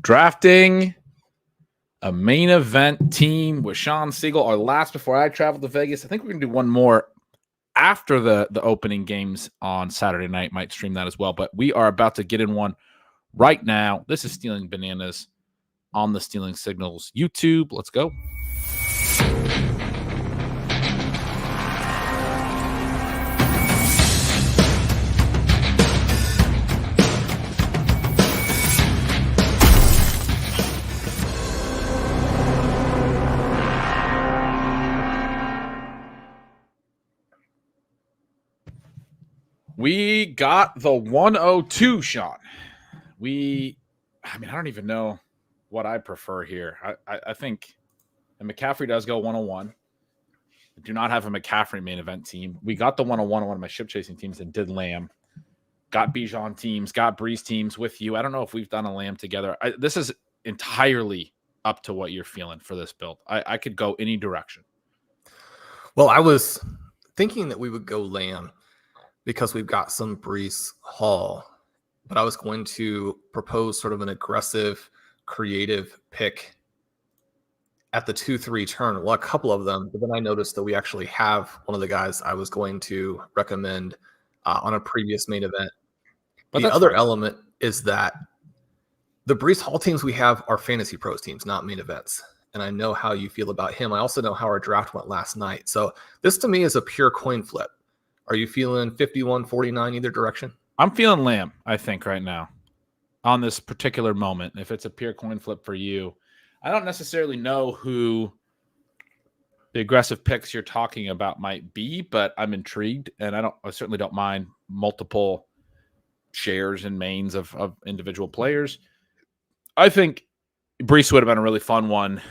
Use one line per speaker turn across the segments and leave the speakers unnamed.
Drafting a main event team with Shawn Siegele, our last before I traveled to Vegas. I think we're going to do one more after the opening games on Saturday night. Might stream that as well, but we are about to get in one right now. This is Stealing Bananas on the Stealing Signals YouTube. Let's go. We got the 102, Shawn. I don't even know what I prefer here. I think McCaffrey does go 101. I do not have a McCaffrey main event team. We got the 101 on one of my ship chasing teams and did Lamb. Got Bijan teams, got Breeze teams with you. I don't know if we've done a Lamb together. This is entirely up to what you're feeling for this build. I could go any direction.
Well, I was thinking that we would go Lamb because we've got some Breece Hall, but I was going to propose sort of an aggressive, creative pick at the 2-3 turn. Well, a couple of them, but then I noticed that we actually have one of the guys I was going to recommend on a previous main event. But the other element is that the Breece Hall teams we have are Fantasy Pros teams, not main events. And I know how you feel about him. I also know how our draft went last night. So this to me is a pure coin flip. Are you feeling 51-49 either direction?
I'm feeling Lamb, I think, right now on this particular moment. If it's a pure coin flip for you, I don't necessarily know who the aggressive picks you're talking about might be, but I'm intrigued, and I certainly don't mind multiple shares and mains of individual players. I think Breece would have been a really fun one.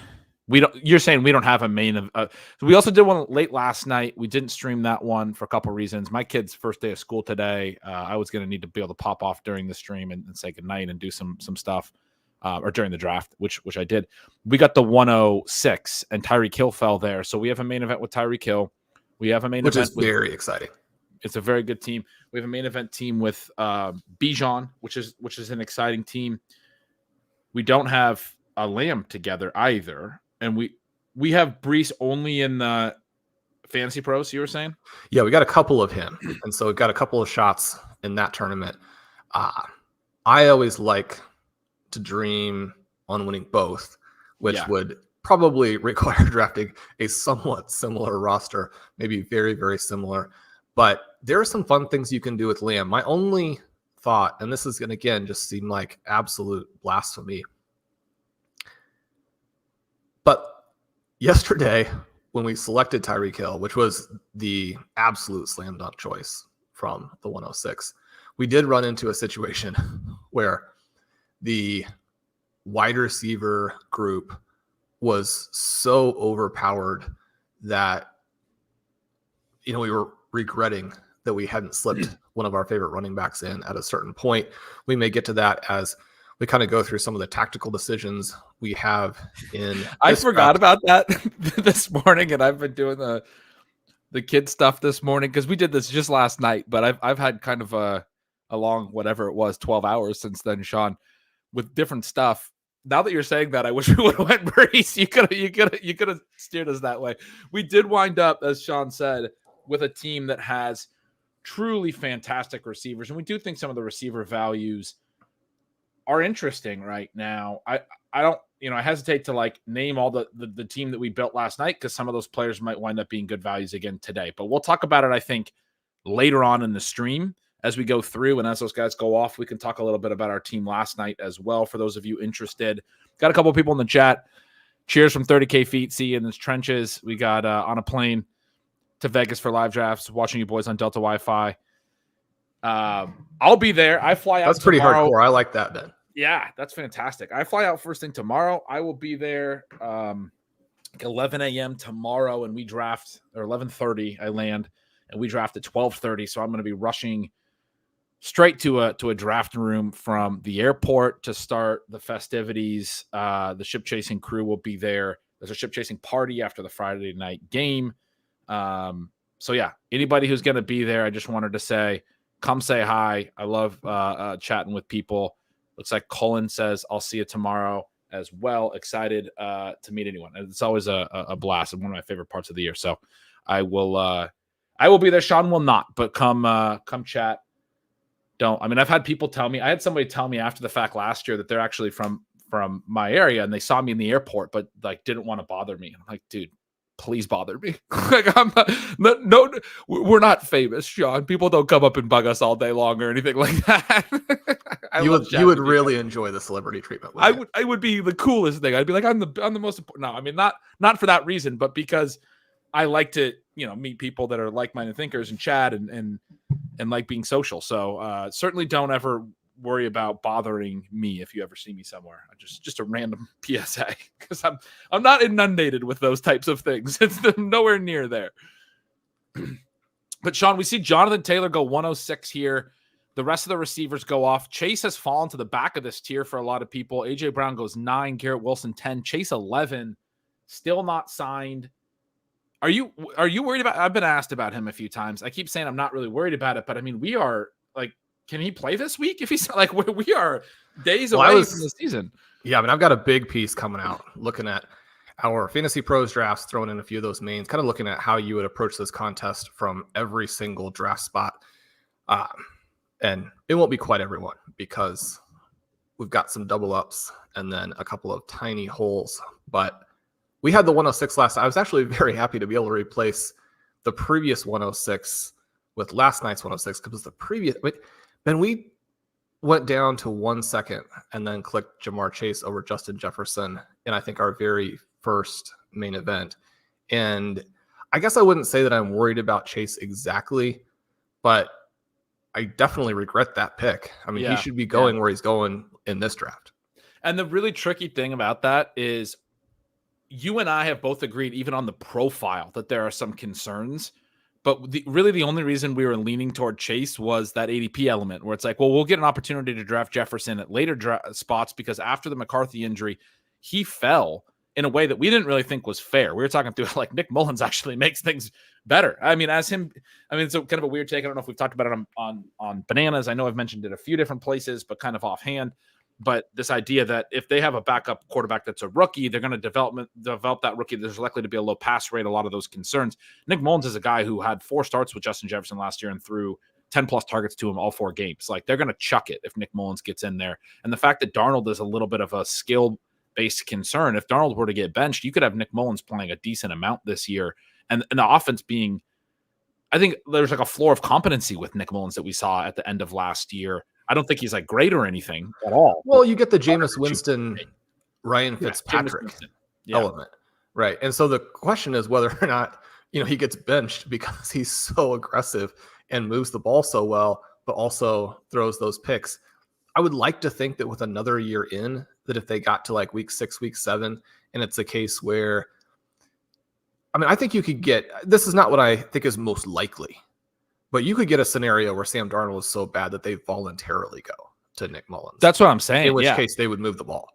You're saying we don't have a main of. We also did one late last night. We didn't stream that one for a couple reasons. My kid's first day of school today. I was going to need to be able to pop off during the stream and say goodnight and do some stuff, or during the draft, which I did. We got the 106, and Tyreek Hill fell there, so we have a main event with Tyreek Hill. We have a main event,
which is very exciting.
It's a very good team. We have a main event team with Bijan, which is an exciting team. We don't have a Lamb together either. And we have Breece only in the Fantasy Pros, you were saying?
Yeah, we got a couple of him. And so we've got a couple of shots in that tournament. I always like to dream on winning both, which would probably require drafting a somewhat similar roster, maybe very, very similar. But there are some fun things you can do with Lamb. My only thought, and this is going to, again, just seem like absolute blasphemy, but yesterday, when we selected Tyreek Hill, which was the absolute slam dunk choice from the 106, we did run into a situation where the wide receiver group was so overpowered that, we were regretting that we hadn't slipped one of our favorite running backs in at a certain point. We may get to that as we kind of go through some of the tactical decisions we have in.
I forgot about that this morning, and I've been doing the kid stuff this morning because we did this just last night. But I've had kind of a long, whatever it was, 12 hours since then, Shawn, with different stuff. Now that you're saying that, I wish we would have went Breece. You could have steered us that way. We did wind up, as Shawn said, with a team that has truly fantastic receivers, and we do think some of the receiver values are interesting right now. I don't, I hesitate to name all the team that we built last night because some of those players might wind up being good values again today. But we'll talk about it, I think, later on in the stream as we go through, and as those guys go off, we can talk a little bit about our team last night as well. For those of you interested, got a couple of people in the chat. Cheers from 30K feet. See you in the trenches. We got on a plane to Vegas for live drafts. Watching you boys on Delta Wi-Fi. I'll be there. I fly out.
That's pretty hardcore. I like that, Ben.
Yeah, that's fantastic. I fly out first thing tomorrow. I will be there 11 a.m. tomorrow, and we draft, or 11:30. I land, and we draft at 12:30. So I'm going to be rushing straight to a draft room from the airport to start the festivities. The ship chasing crew will be there. There's a ship chasing party after the Friday night game. So yeah, anybody who's going to be there, I just wanted to say, come say hi. I love chatting with people. Looks like Cullen says, I'll see you tomorrow as well. Excited to meet anyone. And it's always a blast and one of my favorite parts of the year. So I will be there. Shawn will not, but come chat. I've had people tell me, I had somebody tell me after the fact last year that they're actually from my area and they saw me in the airport, but like didn't want to bother me. I'm like, dude, please bother me. Like I'm not, no, we're not famous, Shawn. People don't come up and bug us all day long or anything like that.
You would really enjoy the celebrity treatment.
I would be the coolest thing. I'd be like, I'm the most important. No, I mean, not for that reason, but because I like to, meet people that are like-minded thinkers and chat and like being social. So certainly don't ever worry about bothering me if you ever see me somewhere. Just a random PSA because I'm not inundated with those types of things. It's nowhere near there. But Shawn, we see Jonathan Taylor go 106 here. The rest of the receivers go off. Chase has fallen to the back of this tier for a lot of people. AJ Brown goes 9, Garrett Wilson 10, Chase 11, still not signed. Are you worried about? I've been asked about him a few times. I keep saying I'm not really worried about it, but I mean, we are like, can he play this week? If he's like, we are days away from the season.
Yeah, I mean, I've got a big piece coming out looking at our Fantasy Pros drafts, throwing in a few of those mains, kind of looking at how you would approach this contest from every single draft spot. And it won't be quite everyone because we've got some double ups and then a couple of tiny holes, but we had the 106 last. I was actually very happy to be able to replace the previous 106 with last night's 106 because the previous. Then we went down to 1 second and then clicked Jamar Chase over Justin Jefferson in I think our very first main event. And I guess I wouldn't say that I'm worried about Chase exactly, but I definitely regret that pick. I mean, he should be going where he's going in this draft.
And the really tricky thing about that is you and I have both agreed, even on the profile, that there are some concerns. But really the only reason we were leaning toward Chase was that ADP element where it's like, well, we'll get an opportunity to draft Jefferson at later spots because after the McCarthy injury, he fell in a way that we didn't really think was fair. We were talking through like Nick Mullins actually makes things better. I mean, it's kind of a weird take. I don't know if we've talked about it on Bananas. I know I've mentioned it a few different places, but kind of offhand. But this idea that if they have a backup quarterback that's a rookie, they're going to develop that rookie. There's likely to be a low pass rate, a lot of those concerns. Nick Mullins is a guy who had 4 starts with Justin Jefferson last year and threw 10-plus targets to him all 4 games. Like, they're going to chuck it if Nick Mullins gets in there. And the fact that Darnold is a little bit of a skill-based concern, if Darnold were to get benched, you could have Nick Mullins playing a decent amount this year. And the offense being, I think there's like a floor of competency with Nick Mullins that we saw at the end of last year. I don't think he's like great or anything at all.
Well, you get the Jameis Winston, Ryan Fitzpatrick element, right? And so the question is whether or not he gets benched because he's so aggressive and moves the ball so well, but also throws those picks. I would like to think that with another year in, that if they got to like week 6, week 7, and it's a case where, I think you could get. This is not what I think is most likely. But you could get a scenario where Sam Darnold is so bad that they voluntarily go to Nick Mullins.
That's what I'm saying.
In which case they would move the ball.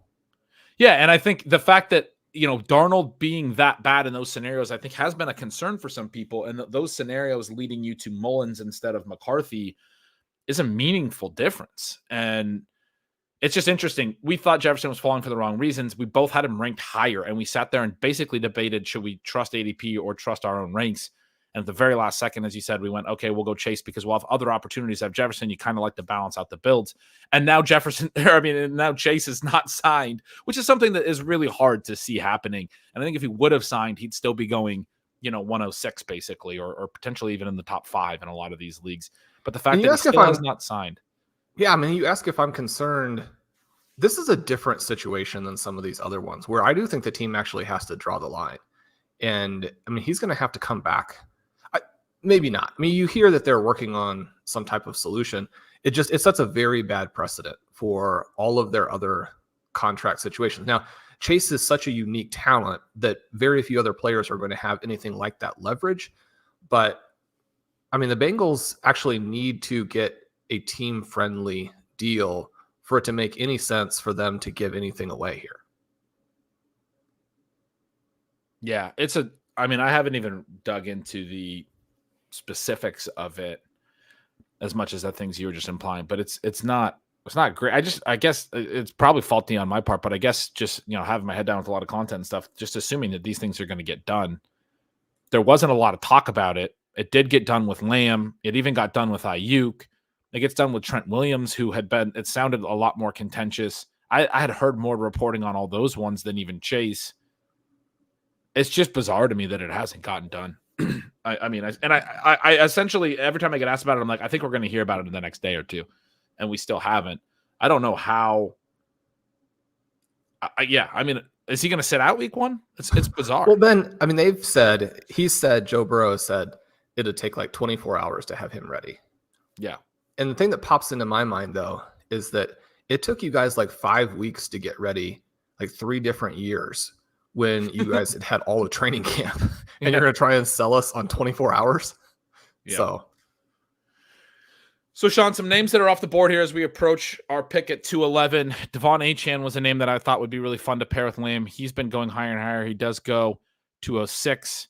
Yeah, and I think the fact that, Darnold being that bad in those scenarios, I think has been a concern for some people. And those scenarios leading you to Mullins instead of McCarthy is a meaningful difference. And it's just interesting. We thought Jefferson was falling for the wrong reasons. We both had him ranked higher, and we sat there and basically debated, should we trust ADP or trust our own ranks? And at the very last second, as you said, we went, okay, we'll go Chase because we'll have other opportunities to have Jefferson. You kind of like to balance out the builds. And now now Chase is not signed, which is something that is really hard to see happening. And I think if he would have signed, he'd still be going, 106 basically, or potentially even in the top 5 in a lot of these leagues. But the fact that he still has not signed.
Yeah, you ask if I'm concerned. This is a different situation than some of these other ones where I do think the team actually has to draw the line. And he's going to have to come back. Maybe not. You hear that they're working on some type of solution. It sets a very bad precedent for all of their other contract situations. Now, Chase is such a unique talent that very few other players are going to have anything like that leverage. But the Bengals actually need to get a team-friendly deal for it to make any sense for them to give anything away here.
Yeah, I haven't even dug into the specifics of it as much as the things you were just implying, but it's not It's not great. I guess it's probably faulty on my part, but I guess just, having my head down with a lot of content and stuff, just assuming that these things are going to get done. There wasn't a lot of talk about it. It did get done with Lamb. It even got done with Ayuk. It gets done with Trent Williams, who it sounded a lot more contentious. I had heard more reporting on all those ones than even Chase. It's just bizarre to me that it hasn't gotten done. I essentially, every time I get asked about it, I'm like, I think we're going to hear about it in the next day or two. And we still haven't. I don't know how. Is he going to sit out week one? It's bizarre.
Well, Ben, Joe Burrow said it'd take like 24 hours to have him ready.
Yeah.
And the thing that pops into my mind, though, is that it took you guys like 5 weeks to get ready, like 3 different years when you guys had all the training camp. And you're going to try and sell us on 24 hours? Yeah.
So, Sean, some names that are off the board here as we approach our pick at 211. Devon Achane was a name that I thought would be really fun to pair with Lamb. He's been going higher and higher. He does go 206.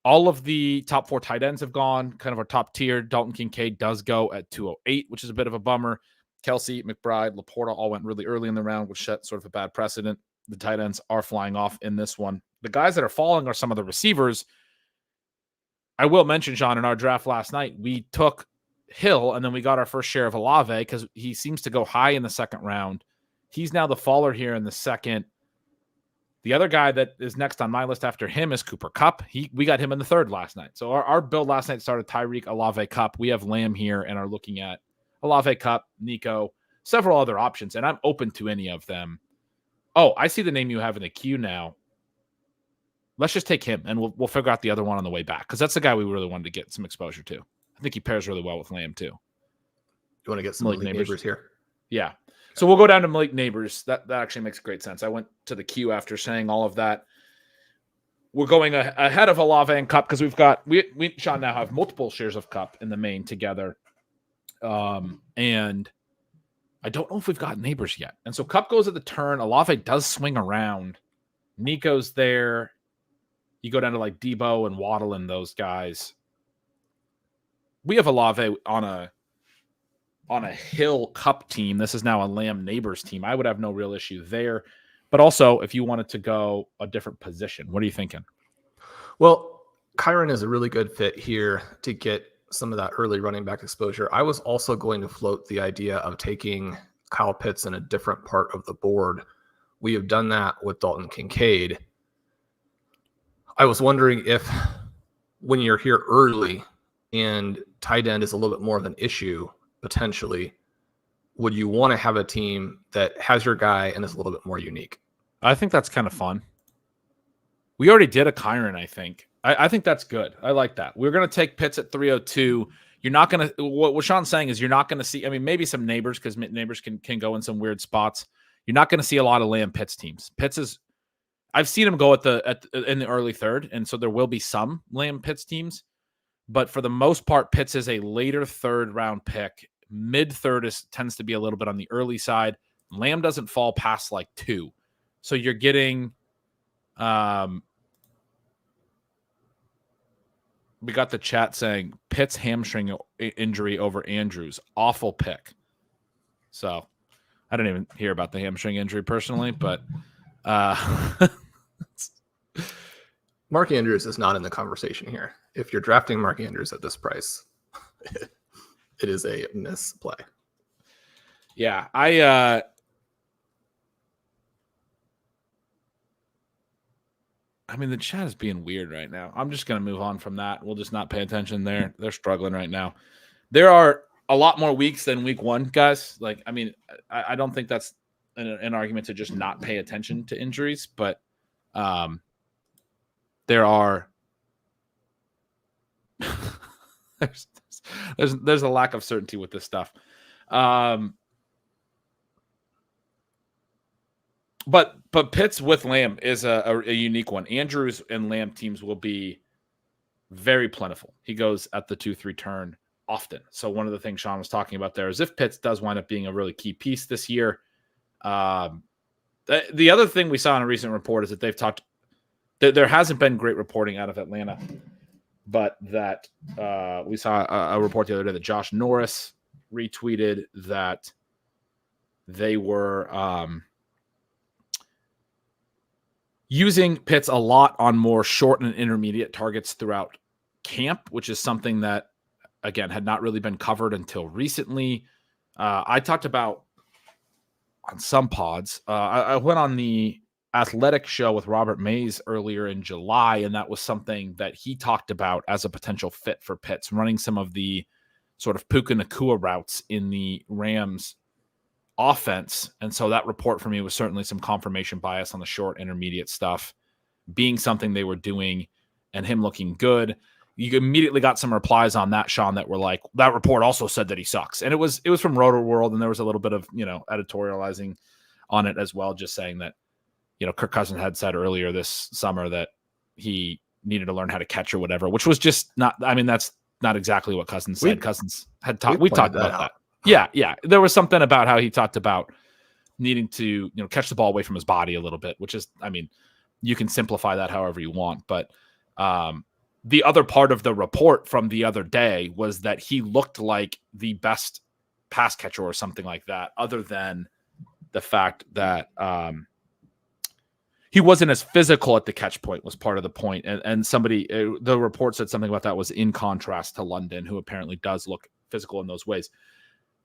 All of the top 4 tight ends have gone, kind of our top tier. Dalton Kincaid does go at 208, which is a bit of a bummer. Kelsey, McBride, Laporta all went really early in the round, which set sort of a bad precedent. The tight ends are flying off in this one. The guys that are falling are some of the receivers. I will mention, Sean, in our draft last night, we took Hill, and then we got our first share of Olave because he seems to go high in the second round. He's now the faller here in the second. The other guy that is next on my list after him is Cooper Kupp. We got him in the third last night. So our build last night started Tyreek, Olave, Kupp. We have Lamb here and are looking at Olave, Kupp, Nico, several other options, and I'm open to any of them. Oh, I see the name you have in the queue now. Let's just take him, and we'll figure out the other one on the way back because that's the guy we really wanted to get some exposure to. I think he pairs really well with Lamb, too.
You want to get some Malik Neighbors here?
Yeah. So we'll go down to Malik Neighbors. That actually makes great sense. I went to the queue after saying all of that. We're going ahead of Olave and Kupp because we Sean now have multiple shares of Kupp in the main together. And I don't know if we've got Neighbors yet. And so Kupp goes at the turn. Olave does swing around. Nico's there. You go down to like Debo and Waddle and those guys. We have Olave on a Hill Cup team. This is now a Lamb Neighbors team. I would have no real issue there. But also, if you wanted to go a different position, what are you thinking?
Well, Kyron is a really good fit here to get some of that early running back exposure. I was also going to float the idea of taking Kyle Pitts in a different part of the board. We have done that with Dalton Kincaid. I was wondering if when you're here early and tight end is a little bit more of an issue, potentially, would you want to have a team that has your guy and is a little bit more unique?
I think that's kind of fun. We already did a Kyron, I think. I think that's good. I like that. We're going to take Pitts at 302. You're not going to – what Sean's saying is you're not going to see – I mean, maybe some Neighbors because Neighbors can go in some weird spots. You're not going to see a lot of Lamb Pitts teams. Pitts is – I've seen him go in the early third, and so there will be some Lamb Pitts teams. But for the most part, Pitts is a later third round pick. Mid third tends to be a little bit on the early side. Lamb doesn't fall past like 2. So you're getting we got the chat saying Pitts hamstring injury over Andrews. Awful pick. So I didn't even hear about the hamstring injury personally, but
Mark Andrews is not in the conversation here. If you're drafting Mark Andrews at this price, it is a misplay.
Yeah, I mean, the chat is being weird right now. I'm just going to move on from that. We'll just not pay attention there. They're struggling right now. There are a lot more weeks than week 1, guys. Like, I mean, I don't think that's an argument to just not pay attention to injuries, but there are there's a lack of certainty with this stuff. But Pitts with Lamb is a unique one. Andrews and Lamb teams will be very plentiful. He goes at the 2-3 turn often. So one of the things Sean was talking about there is if Pitts does wind up being a really key piece this year. The other thing we saw in a recent report is that they've talked – there hasn't been great reporting out of Atlanta, but that we saw a report the other day that Josh Norris retweeted that they were using Pitts a lot on more short and intermediate targets throughout camp, which is something that, again, had not really been covered until recently. I talked about on some pods. I went on the Athletic show with Robert Mays earlier in July, and that was something that he talked about as a potential fit for Pitts, running some of the sort of Puka Nacua routes in the Rams offense. And so that report for me was certainly some confirmation bias on the short intermediate stuff being something they were doing and him looking good. You immediately got some replies on that, Shawn, that were like, that report also said that he sucks. And it was from Roto World, and there was a little bit of, editorializing on it as well, just saying that, Kirk Cousins had said earlier this summer that he needed to learn how to catch or whatever, which was just not, that's not exactly what Cousins said. Cousins had talked, we talked about that. Yeah. There was something about how he talked about needing to, catch the ball away from his body a little bit, which is, you can simplify that however you want. But the other part of the report from the other day was that he looked like the best pass catcher or something like that, other than the fact that he wasn't as physical at the catch point was part of the point. And somebody, the report said something about that was in contrast to London, who apparently does look physical in those ways.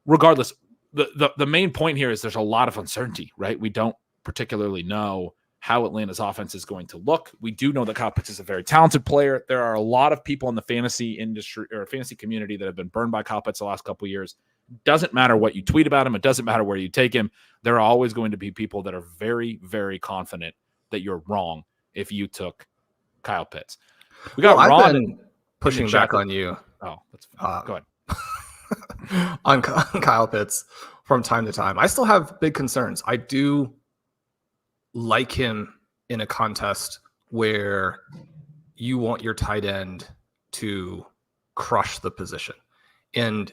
Regardless, the main point here is there's a lot of uncertainty, right? We don't particularly know how Atlanta's offense is going to look. We do know that Kyle Pitts is a very talented player. There are a lot of people in the fantasy industry or fantasy community that have been burned by Kyle Pitts the last couple of years. Doesn't matter what you tweet about him. It doesn't matter where you take him. There are always going to be people that are very, very confident that you're wrong if you took Kyle Pitts. We got Ron
I've been pushing back on you.
Oh, that's fine. Go ahead.
on Kyle Pitts from time to time. I still have big concerns. I do like him in a contest where you want your tight end to crush the position. And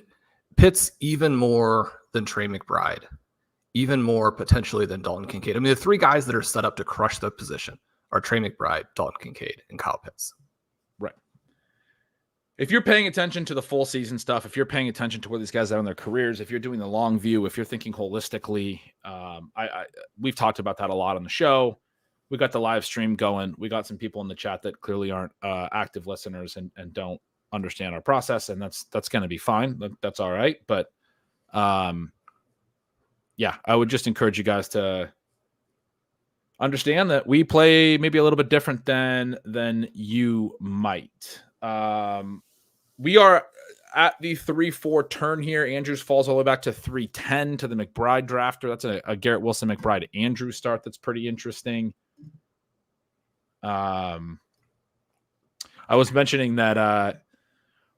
Pitts, even more than Trey McBride, even more potentially than Dalton Kincaid. The three guys that are set up to crush the position are Trey McBride, Dalton Kincaid, and Kyle Pitts.
Right. If you're paying attention to the full season stuff, if you're paying attention to where these guys are in their careers, if you're doing the long view, if you're thinking holistically, we've talked about that a lot on the show. We got the live stream going. We got some people in the chat that clearly aren't active listeners and don't understand our process, and that's going to be fine. That's all right. But yeah, I would just encourage you guys to understand that we play maybe a little bit different than you might. We are at the 3-4 turn here. Andrews falls all the way back to 3-10 to the McBride drafter. That's a Garrett Wilson McBride Andrews start. That's pretty interesting. I was mentioning that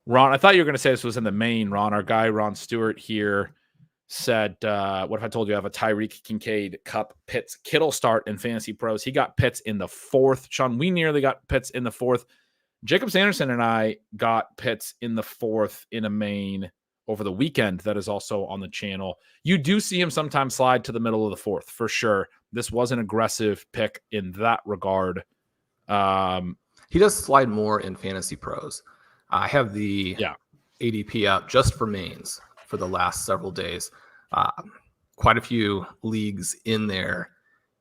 Ron, I thought you were going to say this was in the main, Ron. Our guy, Ron Stewart here, said, what if I told you I have a Tyreek Kincaid, Cup, Pitts, Kittle start in Fantasy Pros? He got Pitts in the 4th. Shawn, we nearly got Pitts in the 4th. Jacob Sanderson and I got Pitts in the 4th in a main over the weekend that is also on the channel. You do see him sometimes slide to the middle of the 4th, for sure. This was an aggressive pick in that regard.
He does slide more in Fantasy Pros. I have the ADP up just for mains for the last several days. Quite a few leagues in there.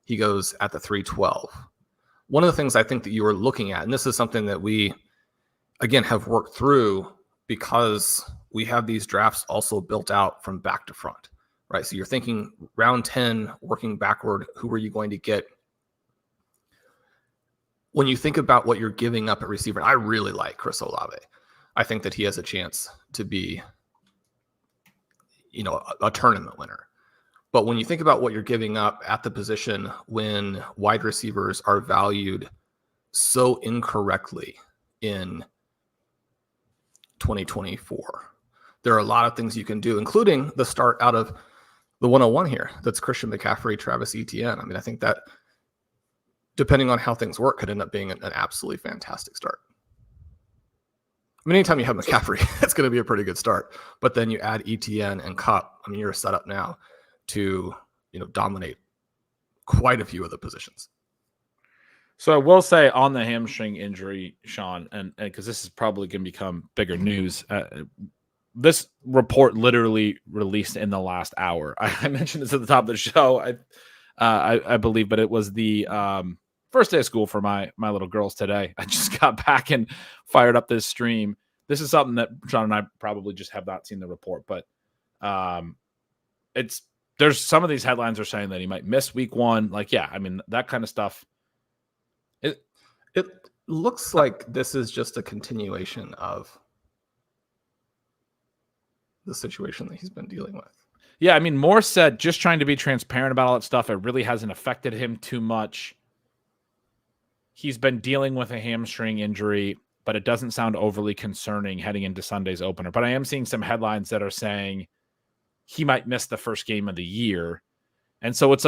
He goes at the 312. One of the things I think that you were looking at, and this is something that we, again, have worked through because we have these drafts also built out from back to front, right? So you're thinking round 10, working backward, who are you going to get? When you think about what you're giving up at receiver, I really like Chris Olave. I think that he has a chance to be, a tournament winner. But when you think about what you're giving up at the position when wide receivers are valued so incorrectly in 2024, there are a lot of things you can do, including the start out of the 101 here. That's Christian McCaffrey, Travis Etienne. I think that, depending on how things work, could end up being an absolutely fantastic start. Anytime you have McCaffrey, it's going to be a pretty good start. But then you add Etienne and Cup. you're set up now to, dominate quite a few of the positions.
So I will say on the hamstring injury, Shawn, and because this is probably going to become bigger news, this report literally released in the last hour. I mentioned this at the top of the show, I believe, but it was the first day of school for my little girls today. I just got back and fired up this stream. This is something that Shawn and I probably just have not seen the report, but there's some of these headlines are saying that he might miss week 1. Like, yeah, I mean, that kind of stuff.
It looks like this is just a continuation of the situation that he's been dealing with.
Yeah, I mean, Moore said just trying to be transparent about all that stuff. It really hasn't affected him too much. He's been dealing with a hamstring injury, but it doesn't sound overly concerning heading into Sunday's opener. But I am seeing some headlines that are saying he might miss the first game of the year. And so it's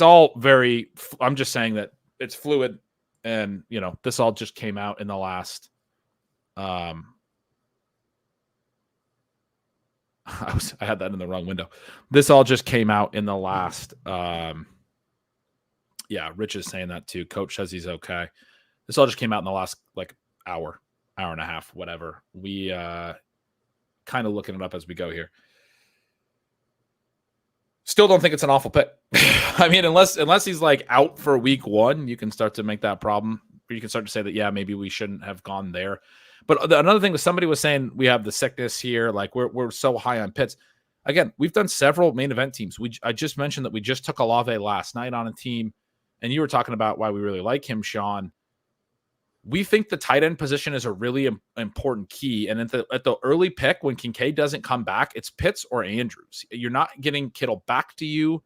all very, I'm just saying that it's fluid. And, this all just came out in the last, I had that in the wrong window. This all just came out in the last, Rich is saying that too. Coach says he's okay. This all just came out in the last hour and a half, whatever. We kind of looking it up as we go here. Still don't think it's an awful pick. I mean, unless he's out for week 1, you can start to make that problem. You can start to say that, yeah, maybe we shouldn't have gone there. But another thing was somebody was saying we have the sickness here. We're so high on Pitts. Again, we've done several main event teams. I just mentioned that we just took Olave last night on a team, and you were talking about why we really like him, Shawn. We think the tight end position is a really important key. And at the early pick, when Kincaid doesn't come back, it's Pitts or Andrews. You're not getting Kittle back to you.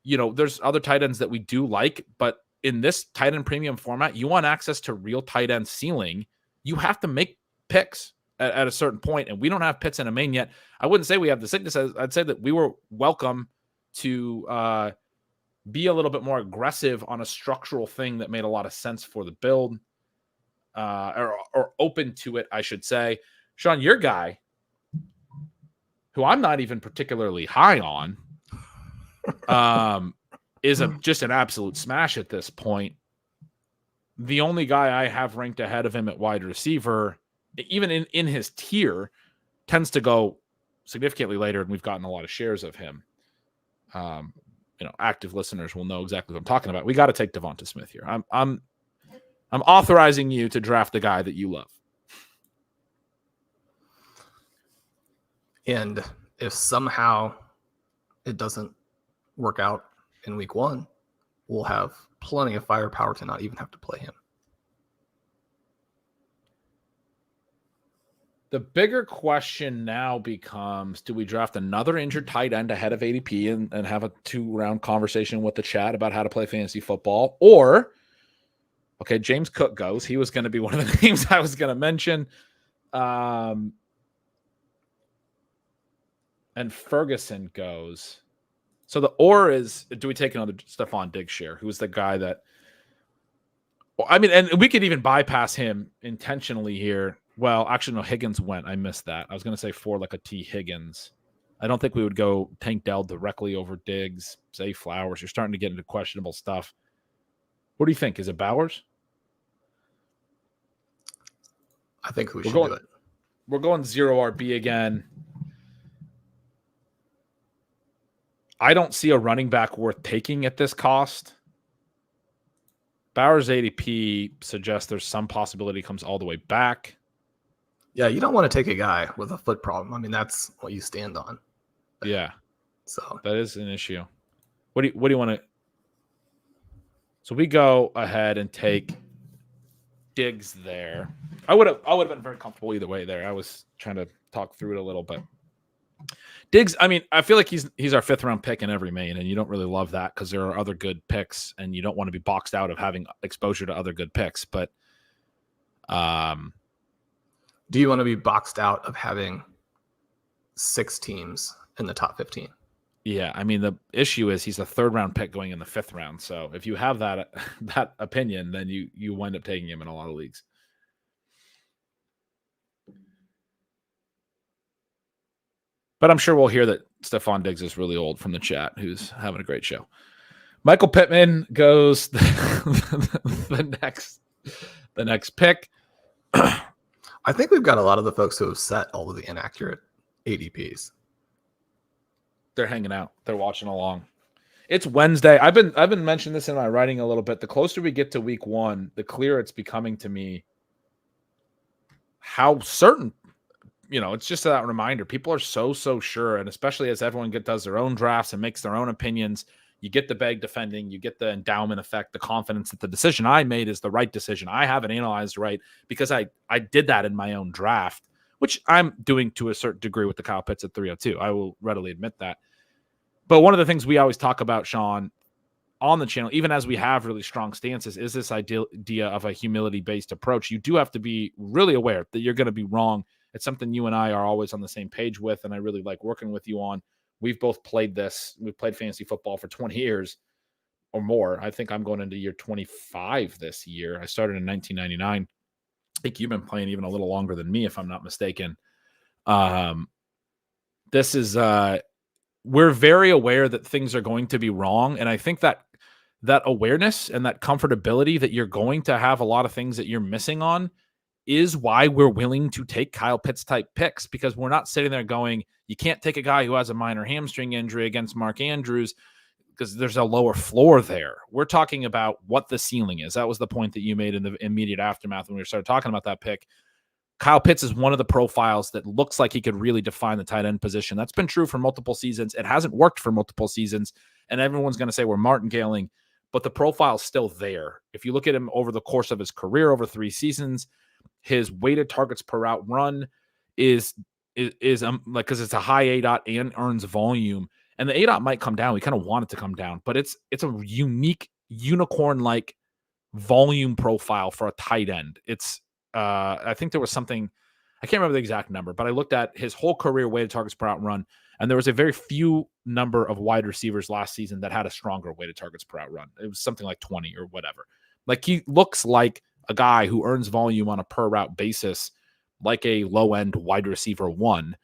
There's other tight ends that we do like, but in this tight end premium format, you want access to real tight end ceiling. You have to make picks at a certain point, and we don't have Pitts in a main yet. I wouldn't say we have the sickness. I'd say that we were welcome to be a little bit more aggressive on a structural thing that made a lot of sense for the build. Or open to it, I should say. Shawn, your guy, who I'm not even particularly high on, is just an absolute smash at this point. The only guy I have ranked ahead of him at wide receiver, even in his tier, tends to go significantly later, and we've gotten a lot of shares of him. Active listeners will know exactly what I'm talking about. We got to take Javonte Smith here. I'm authorizing you to draft the guy that you love.
And if somehow it doesn't work out in week 1, we'll have plenty of firepower to not even have to play him.
The bigger question now becomes, do we draft another injured tight end ahead of ADP and have a 2-round conversation with the chat about how to play fantasy football? Or, okay, James Cook goes. He was going to be one of the names I was going to mention. And Ferguson goes. So the or is, do we take another Stephon Diggs share, who's the guy that, and we could even bypass him intentionally here. Well, actually, no, Higgins went. I missed that. I was going to say for a T. Higgins. I don't think we would go Tank Dell directly over Diggs, say Flowers. You're starting to get into questionable stuff. What do you think? Is it Bowers?
I think we should do it.
We're going 0 RB again. I don't see a running back worth taking at this cost. Bowers ADP suggests there's some possibility he comes all the way back.
Yeah, you don't want to take a guy with a foot problem. I mean, that's what you stand on.
Yeah.
So
that is an issue. What do you want to? So we go ahead and take Diggs there. I would have been very comfortable either way there. I was trying to talk through it a little bit. Diggs, I feel like he's our 5th round pick in every main, and you don't really love that because there are other good picks, and you don't want to be boxed out of having exposure to other good picks. But
do you want to be boxed out of having 6 teams in the top 15?
Yeah, the issue is he's a 3rd round pick going in the 5th round. So if you have that opinion, then you wind up taking him in a lot of leagues. But I'm sure we'll hear that Stephon Diggs is really old from the chat, who's having a great show. Michael Pittman goes the next pick.
I think we've got a lot of the folks who have set all of the inaccurate ADPs.
They're hanging out. They're watching along. It's Wednesday. I've been mentioning this in my writing a little bit. The closer we get to week 1, the clearer it's becoming to me how certain, it's just that reminder. People are so sure, and especially as everyone does their own drafts and makes their own opinions, you get the bag defending, you get the endowment effect, the confidence that the decision I made is the right decision. I haven't analyzed right because I did that in my own draft, which I'm doing to a certain degree with the Kyle Pitts at 302. I will readily admit that. But one of the things we always talk about, Shawn, on the channel, even as we have really strong stances, is this idea of a humility-based approach. You do have to be really aware that you're going to be wrong. It's something you and I are always on the same page with, and I really like working with you on. We've both played this. We've played fantasy football for 20 years or more. I think I'm going into year 25 this year. I started in 1999. I think you've been playing even a little longer than me, if I'm not mistaken. This is we're very aware that things are going to be wrong. And I think that awareness and that comfortability that you're going to have a lot of things that you're missing on is why we're willing to take Kyle Pitts type picks, because we're not sitting there going, you can't take a guy who has a minor hamstring injury against Mark Andrews because there's a lower floor there. We're talking about what the ceiling is. That was the point that you made in the immediate aftermath when we started talking about that pick. Kyle Pitts is one of the profiles that looks like he could really define the tight end position. That's been true for multiple seasons. It hasn't worked for multiple seasons, and everyone's going to say we're martingaling, but the profile's still there. If you look at him over the course of his career, over 3 seasons, his weighted targets per route run is because it's a high ADOT and earns volume, and the ADOT might come down. We kind of want it to come down, but it's a unique unicorn-like volume profile for a tight end. It's I think there was something, I can't remember the exact number, but I looked at his whole career weighted targets per out run, and there was a very few number of wide receivers last season that had a stronger weighted targets per out run. It was something like 20 or whatever. Like, he looks like a guy who earns volume on a per route basis, like a low end wide receiver 1.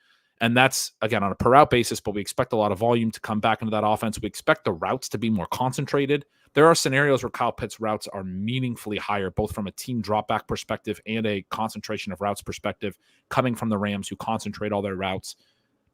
And that's, again, on a per route basis, but we expect a lot of volume to come back into that offense. We expect the routes to be more concentrated. There are scenarios where Kyle Pitts routes are meaningfully higher, both from a team dropback perspective and a concentration of routes perspective, coming from the Rams, who concentrate all their routes.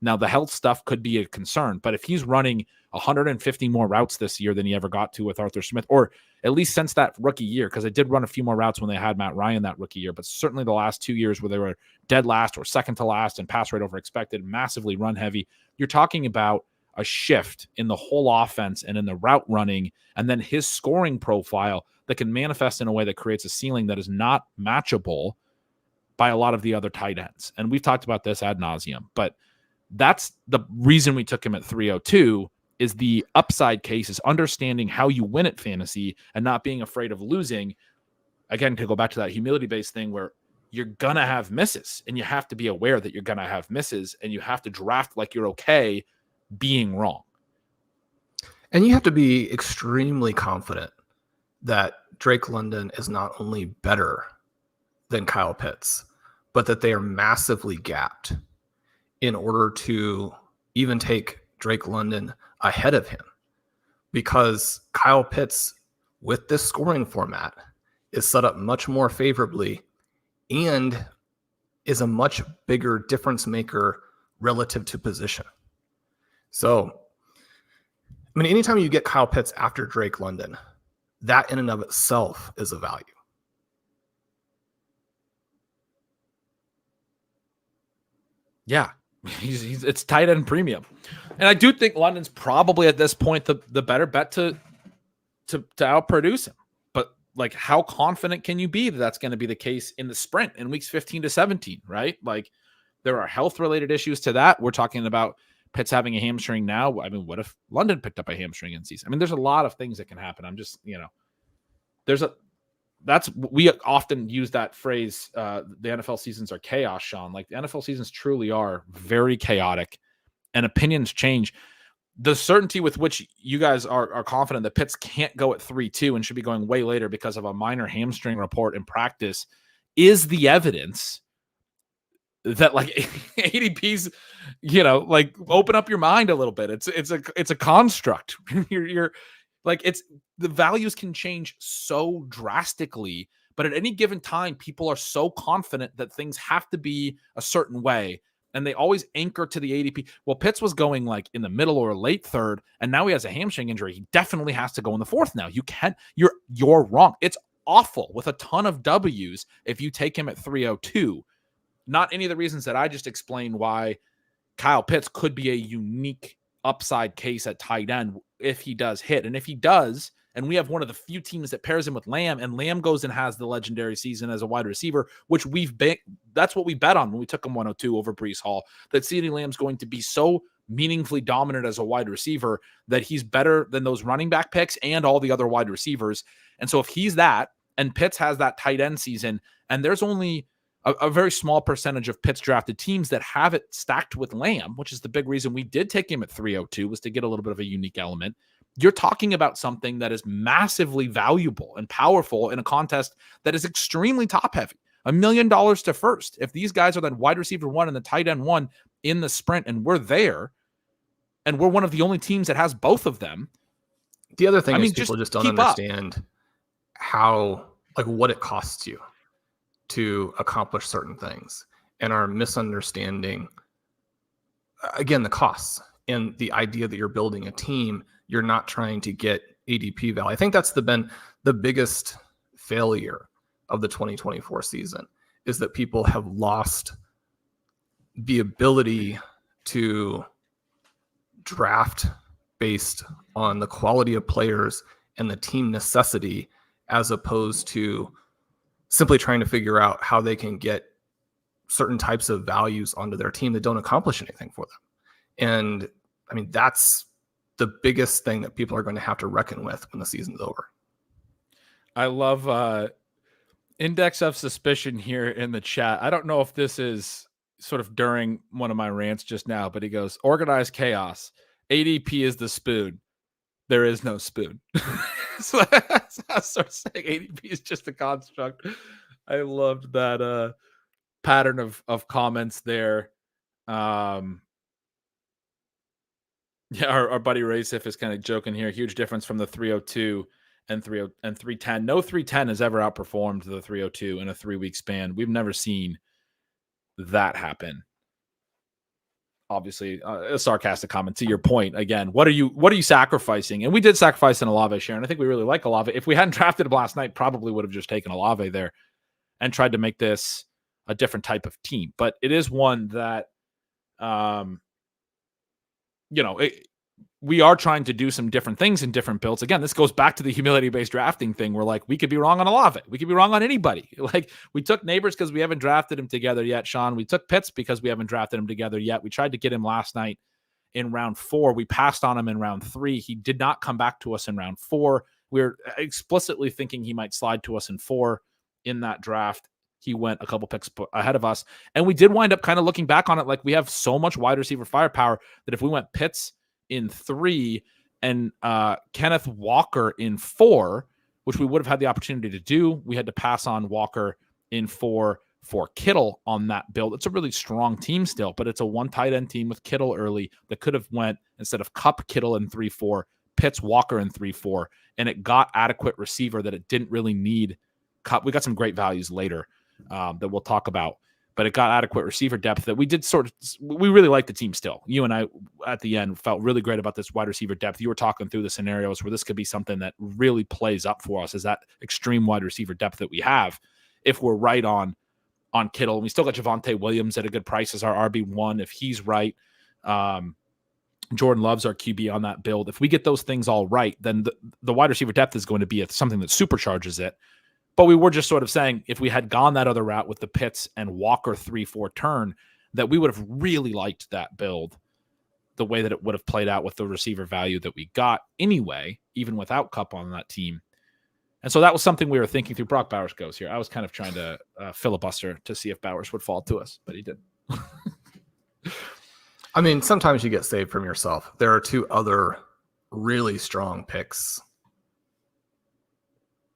Now, the health stuff could be a concern, but if he's running 150 more routes this year than he ever got to with Arthur Smith, or at least since that rookie year, because they did run a few more routes when they had Matt Ryan that rookie year, but certainly the last 2 years where they were dead last or second to last and pass rate over expected, massively run heavy, you're talking about a shift in the whole offense and in the route running, and then his scoring profile that can manifest in a way that creates a ceiling that is not matchable by a lot of the other tight ends. And we've talked about this ad nauseum, but that's the reason we took him at 302, is the upside case is understanding how you win at fantasy and not being afraid of losing. Again, to go back to that humility-based thing where you're going to have misses, and you have to be aware that you're going to have misses, and you have to draft like you're okay being wrong.
And you have to be extremely confident that Drake London is not only better than Kyle Pitts, but that they are massively gapped in order to even take Drake London ahead of him. Because Kyle Pitts, with this scoring format, is set up much more favorably and is a much bigger difference maker relative to position. So, I mean, anytime you get Kyle Pitts after Drake London, that in and of itself is a value.
Yeah, it's tight end premium. And I do think London's probably at this point the better bet to outproduce him. But, like, how confident can you be that that's going to be the case in the sprint in weeks 15 to 17, right? Like, there are health-related issues to that. We're talking about Pitts having a hamstring now. I mean, what if London picked up a hamstring in season? I mean, there's a lot of things that can happen. I'm just, we often use that phrase, the NFL seasons are chaos, Shawn. Like, the NFL seasons truly are very chaotic, and opinions change. The certainty with which you guys are confident that Pitts can't go at 3-2 and should be going way later because of a minor hamstring report in practice is the evidence that, like, ADP's, like, open up your mind a little bit. It's a construct. you're like, it's the values can change so drastically, But at any given time, people are so confident that things have to be a certain way, and they always anchor to the ADP. Well, Pitts was going like in the middle or late third, and now he has a hamstring injury. He definitely has to go in the fourth now. You're wrong. It's awful with a ton of W's if you take him at 302. Not any of the reasons that I just explained why Kyle Pitts could be a unique upside case at tight end if he does hit. And if he does, and we have one of the few teams that pairs him with Lamb, and Lamb goes and has the legendary season as a wide receiver, which that's what we bet on when we took him 102 over Breece Hall, that CeeDee Lamb's going to be so meaningfully dominant as a wide receiver that he's better than those running back picks and all the other wide receivers. And so if he's that, and Pitts has that tight end season, and there's only a very small percentage of Pitts drafted teams that have it stacked with Lamb, which is the big reason we did take him at 302, was to get a little bit of a unique element. You're talking about something that is massively valuable and powerful in a contest that is extremely top heavy. $1 million to first. If these guys are the wide receiver one and the tight end one in the sprint, and we're there, and we're one of the only teams that has both of them.
The other thing is people just don't understand what it costs you to accomplish certain things, and are misunderstanding, again, the costs and the idea that you're building a team. You're not trying to get ADP value. I think that's been the biggest failure of the 2024 season, is that people have lost the ability to draft based on the quality of players and the team necessity, as opposed to simply trying to figure out how they can get certain types of values onto their team that don't accomplish anything for them. And I mean, that's the biggest thing that people are going to have to reckon with when the season's over.
I love index of suspicion here in the chat. I don't know if this is sort of during one of my rants just now, but he goes, organized chaos. ADP is the spoon. There is no spoon. So I start saying ADP is just a construct. I loved that pattern of comments there. Yeah, our buddy Racif is kind of joking here. Huge difference from the 302 and 310. No 310 has ever outperformed the 302 in a 3-week span. We've never seen that happen. Obviously, a sarcastic comment to your point. Again, what are you sacrificing? And we did sacrifice an Olave, Sharon. I think we really like Olave. If we hadn't drafted him last night, probably would have just taken Olave there and tried to make this a different type of team. But it is one that, we are trying to do some different things in different builds. Again, this goes back to the humility-based drafting thing. We're like, we could be wrong on Olave. We could be wrong on anybody. Like, we took Neighbors because we haven't drafted him together yet, Sean. We took Pitts because we haven't drafted him together yet. We tried to get him last night in round 4. We passed on him in round 3. He did not come back to us in round 4. We were explicitly thinking he might slide to us in 4 in that draft. He went a couple picks ahead of us. And we did wind up kind of looking back on it like we have so much wide receiver firepower that if we went Pitts in 3 and Kenneth Walker in 4, which we would have had the opportunity to do, we had to pass on Walker in 4 for Kittle on that build. It's a really strong team still, but it's a one tight end team with Kittle early that could have went, instead of Kupp, Kittle in 3-4, Pitts, Walker in 3-4, and it got adequate receiver that it didn't really need. Kupp, we got some great values later that we'll talk about, but it got adequate receiver depth that we did we really like the team still. You and I at the end felt really great about this wide receiver depth. You were talking through the scenarios where this could be something that really plays up for us, is that extreme wide receiver depth that we have. If we're right on Kittle, and we still got Javonte Williams at a good price as our RB1. If he's right, Jordan Love's our QB on that build. If we get those things all right, then the wide receiver depth is going to be something that supercharges it. But we were just sort of saying, if we had gone that other route with the Pitts and Walker 3-4 turn, that we would have really liked that build the way that it would have played out with the receiver value that we got anyway, even without Kupp on that team. And so that was something we were thinking through. Brock Bowers goes here. I was kind of trying to filibuster to see if Bowers would fall to us, but he didn't.
I mean, sometimes you get saved from yourself. There are 2 other really strong picks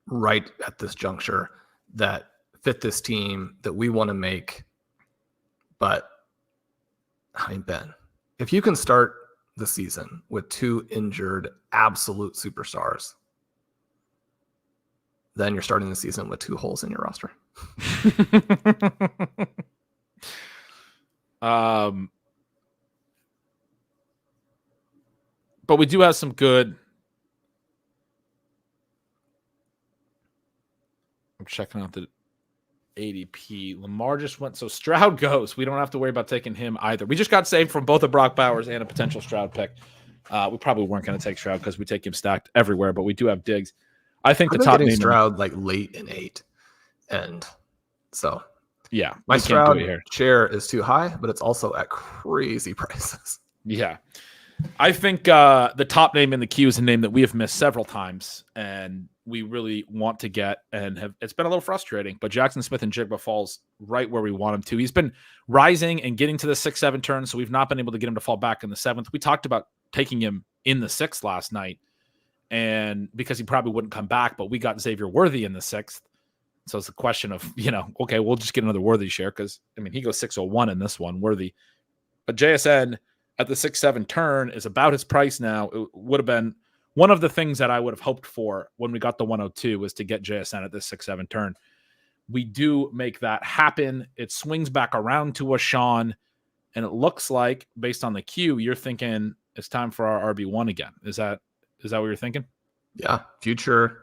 right at this juncture that fit this team that we want to make. But I mean, Ben, if you can start the season with 2 injured absolute superstars, then you're starting the season with 2 holes in your roster.
But we do have some good. I'm checking out the ADP. Lamar just went, so Stroud goes. We don't have to worry about taking him either. We just got saved from both a Brock Bowers and a potential Stroud pick. We probably weren't going to take Stroud because we take him stacked everywhere, but we do have Diggs. I think
I've
the top name
Stroud like late in 8, and so
yeah,
my Stroud share is too high, but it's also at crazy prices.
Yeah, I think the top name in the queue is a name that we have missed several times, and we really want to get, and have. It's been a little frustrating, but Jackson Smith-Njigba falls right where we want him to. He's been rising and getting to the 6-7 turn, so we've not been able to get him to fall back in the 7th. We talked about taking him in the 6th last night, and because he probably wouldn't come back, but we got Xavier Worthy in the 6th. So it's a question of, okay, we'll just get another Worthy share because, he goes 601 in this one, Worthy. But JSN at the 6-7 turn is about his price now. It would have been one of the things that I would have hoped for when we got the 102 was to get JSN at this 6-7 turn. We do make that happen. It swings back around to a Shawn, and it looks like, based on the queue, you're thinking it's time for our RB1 again. Is that what you're thinking?
Yeah, future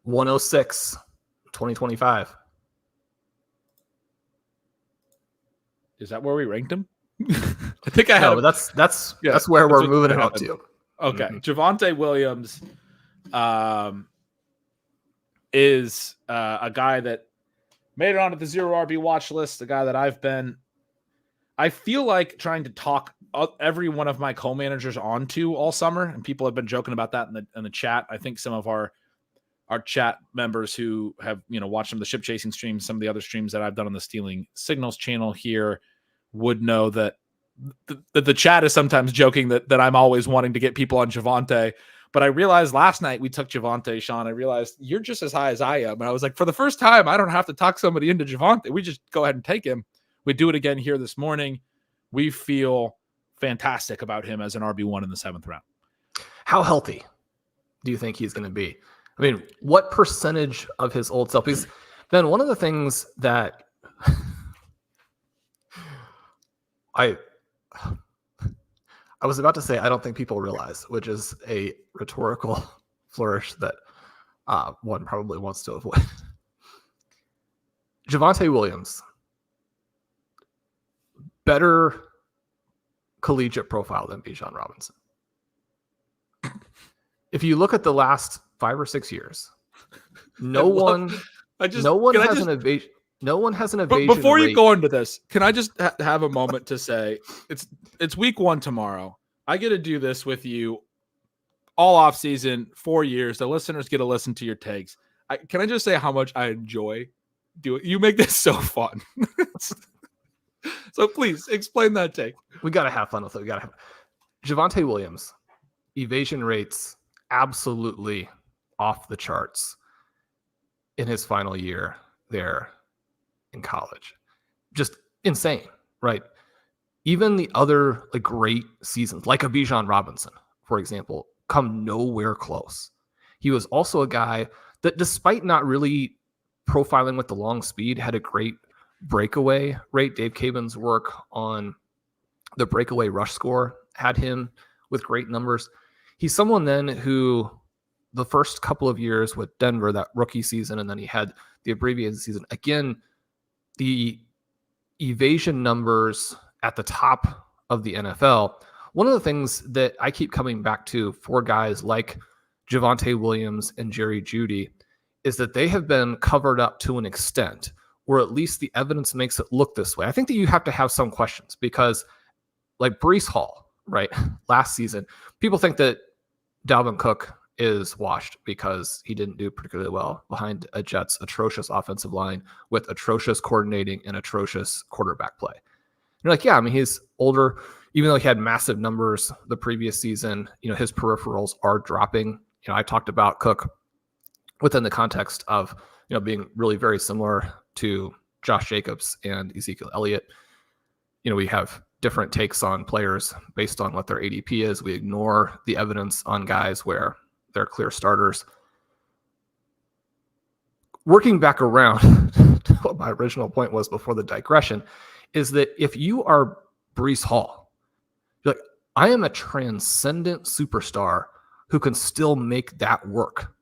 106, 2025.
Is that where we ranked him? I think I had.
No, but that's where we're moving it up to.
Okay, Javonte Williams is a guy that made it onto the 0 RB watch list. A guy that I feel like trying to talk every one of my co-managers onto all summer, and people have been joking about that in the chat. I think some of our chat members who have watched some of the ship chasing streams, some of the other streams that I've done on the Stealing Signals channel here, would know that the chat is sometimes joking that I'm always wanting to get people on Javonte. But I realized last night we took Javonte, Shawn. I realized you're just as high as I am. And I was like, for the first time, I don't have to talk somebody into Javonte. We just go ahead and take him. We do it again here this morning. We feel fantastic about him as an RB1 in the 7th round.
How healthy do you think he's going to be? What percentage of his old self? Because then one of the things that I was about to say, I don't think people realize, which is a rhetorical flourish that one probably wants to avoid. Javonte Williams, better collegiate profile than Bijan Robinson. If you look at the last 5 or 6 years, no one has an evasion.
Before you go into this, can I just have a moment to say it's week 1 tomorrow. I get to do this with you all off season, 4 years. The listeners get to listen to your takes. Can I just say how much I enjoy doing? You make this so fun. So please explain that take.
We got to have fun with it. Javonte Williams, evasion rates absolutely off the charts in his final year there in college. Just insane, right? Even the other great seasons, like a Bijan Robinson, for example, come nowhere close. He was also a guy that, despite not really profiling with the long speed, had a great breakaway rate. Dave Caban's work on the breakaway rush score had him with great numbers. He's someone then who the first couple of years with Denver, that rookie season, and then he had the abbreviated season. Again, the evasion numbers at the top of the NFL. One of the things that I keep coming back to for guys like Javonte Williams and Jerry Jeudy is that they have been covered up to an extent, or at least the evidence makes it look this way. I think that you have to have some questions because, like Breece Hall, right, last season, people think that Dalvin Cook is washed because he didn't do particularly well behind a Jets atrocious offensive line with atrocious coordinating and atrocious quarterback play. And you're like, yeah, he's older, even though he had massive numbers the previous season, his peripherals are dropping. I talked about Cook within the context of, being really very similar to Josh Jacobs and Ezekiel Elliott. We have different takes on players based on what their ADP is. We ignore the evidence on guys where they're clear starters. working back around to what my original point was before the digression, is that if you are Breece Hall, you're like, I am a transcendent superstar who can still make that work.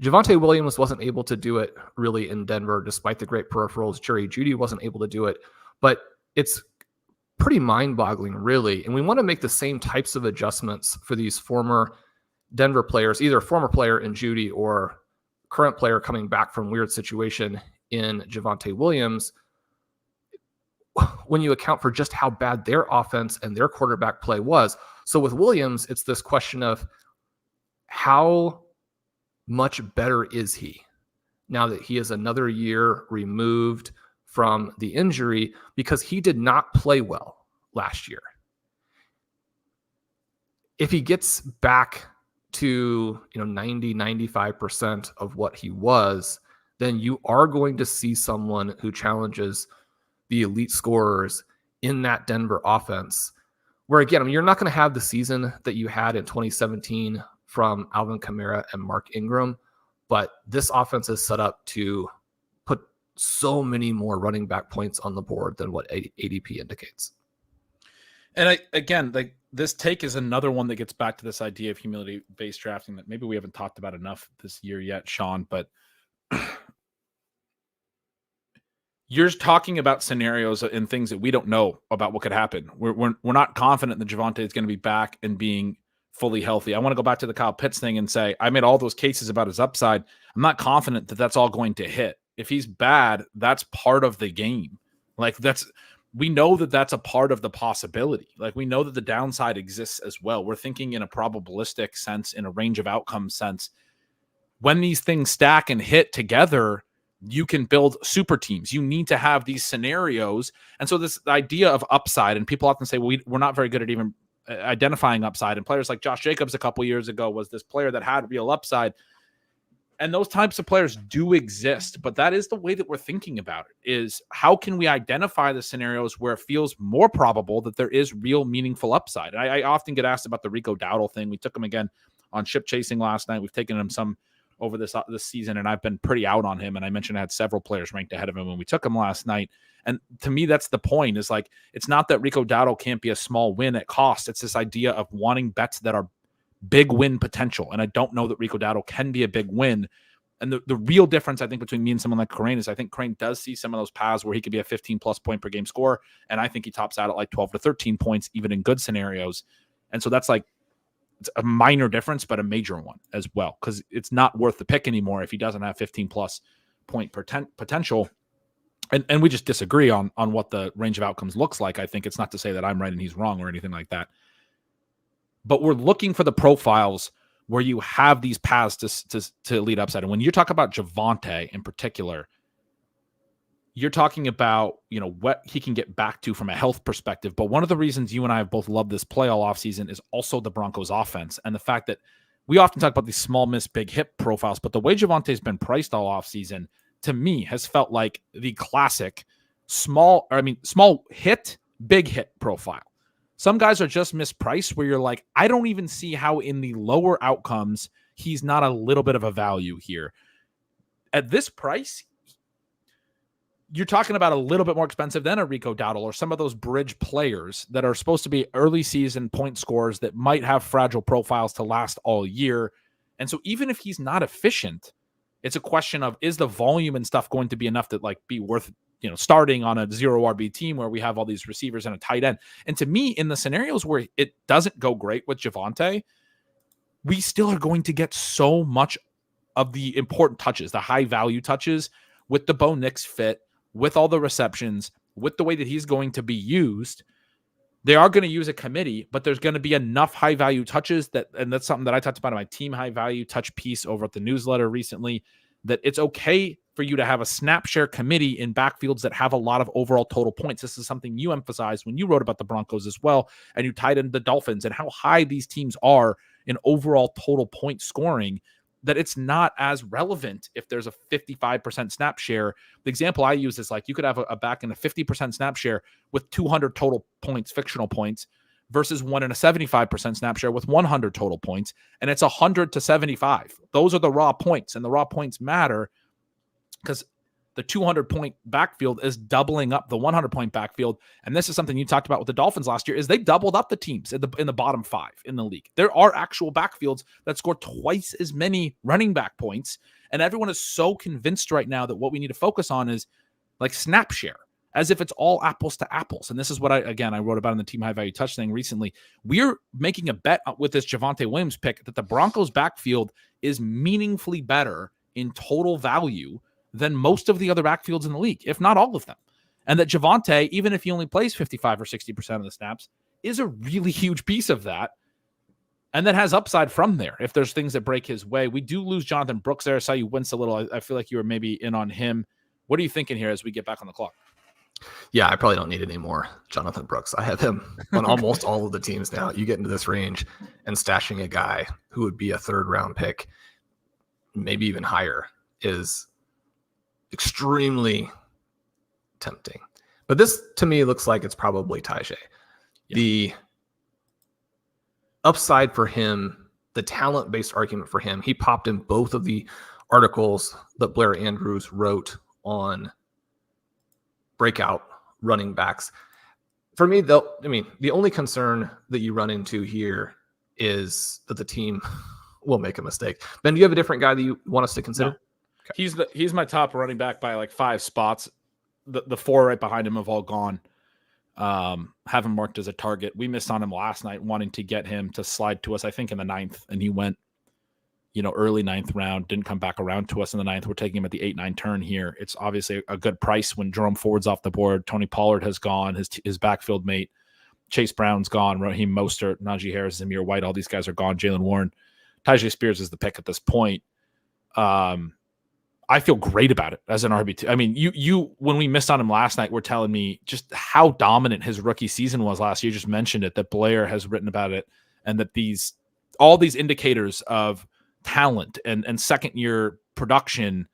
Javonte Williams wasn't able to do it really in Denver, despite the great peripherals. Jerry Jeudy wasn't able to do it, but it's pretty mind-boggling, really. And we want to make the same types of adjustments for these former Denver players, either former player in Jeudy or current player coming back from weird situation in Javonte Williams, when you account for just how bad their offense and their quarterback play was. So with Williams, it's this question of how much better is he now that he is another year removed from the injury, because he did not play well last year. If he gets back to 90, 95% of what he was, then you are going to see someone who challenges the elite scorers in that Denver offense, where again, you're not going to have the season that you had in 2017 from Alvin Kamara and Mark Ingram, but this offense is set up to put so many more running back points on the board than what ADP indicates.
And this take is another one that gets back to this idea of humility-based drafting that maybe we haven't talked about enough this year yet, Shawn, but you're talking about scenarios and things that we don't know about what could happen. We're not confident that Javonte is going to be back and being fully healthy. I want to go back to the Kyle Pitts thing and say, I made all those cases about his upside. I'm not confident that that's all going to hit. If he's bad, that's part of the game. We know that that's a part of the possibility. We know that the downside exists as well. We're thinking in a probabilistic sense, in a range of outcomes sense. When these things stack and hit together, you can build super teams. You need to have these scenarios. And so this idea of upside, and people often say, well, we're not very good at even identifying upside. And players like Josh Jacobs a couple years ago was this player that had real upside. And those types of players do exist, but that is the way that we're thinking about it, is how can we identify the scenarios where it feels more probable that there is real meaningful upside? And I often get asked about the Rico Dowdle thing. We took him again on ship chasing last night. We've taken him some over this season, and I've been pretty out on him. And I mentioned I had several players ranked ahead of him when we took him last night. And to me, that's the point, is it's not that Rico Dowdle can't be a small win at cost. It's this idea of wanting bets that are big win potential. And I don't know that Rico Dowdle can be a big win. And the real difference, I think, between me and someone like Crane is I think Crane does see some of those paths where he could be a 15-plus point per game scorer. And I think he tops out at 12 to 13 points, even in good scenarios. And so that's it's a minor difference, but a major one as well, because it's not worth the pick anymore if he doesn't have 15-plus point potential. And we just disagree on what the range of outcomes looks like. I think it's not to say that I'm right and he's wrong or anything like that. But we're looking for the profiles where you have these paths to lead upside. And when you talk about Javonte in particular, you're talking about, what he can get back to from a health perspective. But one of the reasons you and I have both loved this play all offseason is also the Broncos offense. And the fact that we often talk about these small miss, big hit profiles, but the way Javonte's been priced all offseason, to me, has felt like the classic small hit, big hit profile. Some guys are just mispriced where you're like, I don't even see how in the lower outcomes, he's not a little bit of a value here. At this price, you're talking about a little bit more expensive than a Rico Dowdle or some of those bridge players that are supposed to be early season point scorers that might have fragile profiles to last all year. And so even if he's not efficient, it's a question of, is the volume and stuff going to be enough to be worth starting on a 0 RB team where we have all these receivers and a tight end. And to me, in the scenarios where it doesn't go great with Javonte, we still are going to get so much of the important touches, the high value touches with the Bo Nix fit, with all the receptions, with the way that he's going to be used. They are going to use a committee, but there's going to be enough high value touches and that's something that I talked about in my team high value touch piece over at the newsletter recently, that it's okay for you to have a snap share committee in backfields that have a lot of overall total points. This is something you emphasized when you wrote about the Broncos as well, and you tied in the Dolphins and how high these teams are in overall total point scoring, that it's not as relevant if there's a 55% snap share. The example I use is you could have a back in a 50% snap share with 200 total points, fictional points, versus one in a 75% snap share with 100 total points. And it's 100 to 75. Those are the raw points, and the raw points matter. because the 200-point backfield is doubling up the 100-point backfield. And this is something you talked about with the Dolphins last year, is they doubled up the teams in the bottom 5 in the league. There are actual backfields that score twice as many running back points. And everyone is so convinced right now that what we need to focus on is like snap share, as if it's all apples to apples. And this is what I wrote about in the Team High Value Touch thing recently. We're making a bet with this Javonte Williams pick that the Broncos backfield is meaningfully better in total value than most of the other backfields in the league, if not all of them. And that Javonte, even if he only plays 55 or 60% of the snaps, is a really huge piece of that. And then has upside from there if there's things that break his way. We do lose Jonathan Brooks there. I saw you wince a little. I feel like you were maybe in on him. What are you thinking here as we get back on the clock?
Yeah, I probably don't need any more Jonathan Brooks. I have him on almost all of the teams now. You get into this range and stashing a guy who would be a 3rd round pick, maybe even higher, is extremely tempting. But this to me looks like it's probably Tajay. Yeah. The upside for him, the talent-based argument for him, he popped in both of the articles that Blair Andrews wrote on breakout running backs. For me, though, I mean, the only concern that you run into here is that the team will make a mistake. Ben, do you have a different guy that you want us to consider?
No. Okay. He's my top running back by like 5 spots. The 4 right behind him have all gone. Have him marked as a target. We missed on him last night, wanting to get him to slide to us, I think in the 9th, and he went, early 9th round, didn't come back around to us in the 9th. We're taking him at the 8-9 turn here. It's obviously a good price when Jerome Ford's off the board. Tony Pollard has gone, his backfield mate. Chase Brown's gone. Raheem Mostert, Najee Harris, Zamir White, all these guys are gone. Jalen Warren. Tyjae Spears is the pick at this point. I feel great about it as an RB2. I mean, you when we missed on him last night, were telling me just how dominant his rookie season was last year. You just mentioned it, that Blair has written about it, and that all these indicators of talent and second year production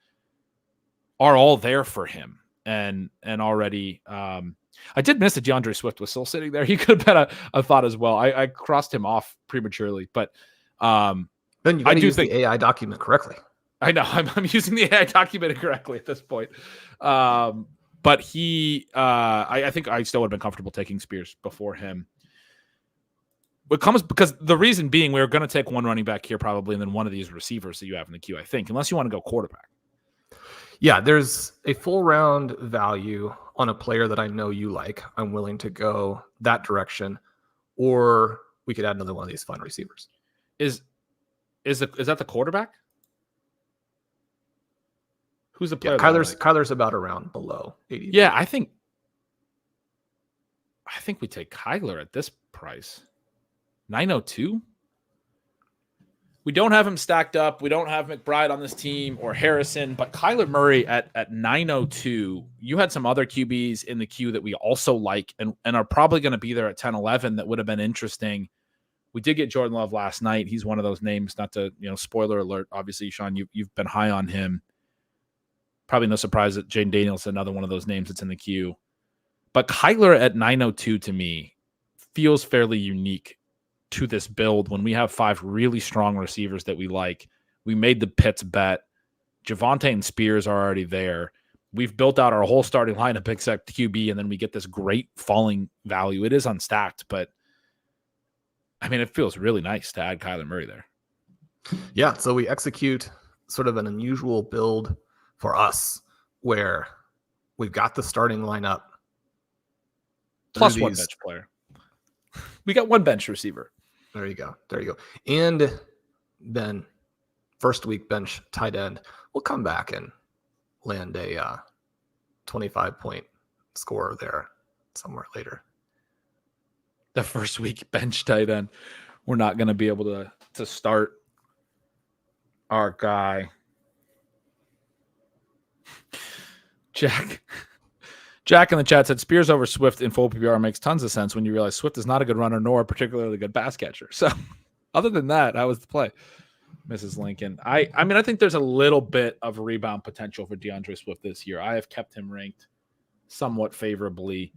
are all there for him. And already, I did miss that DeAndre Swift was still sitting there. He could have been a thought as well. I crossed him off prematurely, but
then you got to use the AI document correctly.
I know I'm using the AI document correctly at this point. But I think I still would have been comfortable taking Spears before him. Because the reason being, we're going to take one running back here probably, and then one of these receivers that you have in the queue, I think, unless you want to go quarterback.
Yeah, there's a full round value on a player that I know you like. I'm willing to go that direction, or we could add another one of these fun receivers.
Is that the quarterback? Who's the player?
Yeah, Kyler's about around below 80.
Yeah, I think we take Kyler at this price. 902. We don't have him stacked up. We don't have McBride on this team or Harrison, but Kyler Murray at 902. You had some other QBs in the queue that we also like and are probably going to be there at 10-11 that would have been interesting. We did get Jordan Love last night. He's one of those names, not to, spoiler alert. Obviously, Shawn, you've been high on him. Probably no surprise that Jaden Daniels is another one of those names that's in the queue. But Kyler at 902 to me feels fairly unique to this build when we have 5 really strong receivers that we like. We made the Pitts bet. Javonte and Spears are already there. We've built out our whole starting lineup except QB, and then we get this great falling value. It is unstacked, but I mean, it feels really nice to add Kyler Murray there.
Yeah, so we execute sort of an unusual build for us where we've got the starting lineup.
Plus one bench player. We got one bench receiver.
There you go. And then first week bench tight end. We'll come back and land a 25-point score there somewhere later.
The first week bench tight end. We're not going to be able to start our guy. Jack in the chat said Spears over Swift in full PPR makes tons of sense when you realize Swift is not a good runner nor a particularly good pass catcher. So other than that, I was the play. Mrs. Lincoln. I mean, I think there's a little bit of rebound potential for DeAndre Swift this year. I have kept him ranked somewhat favorably.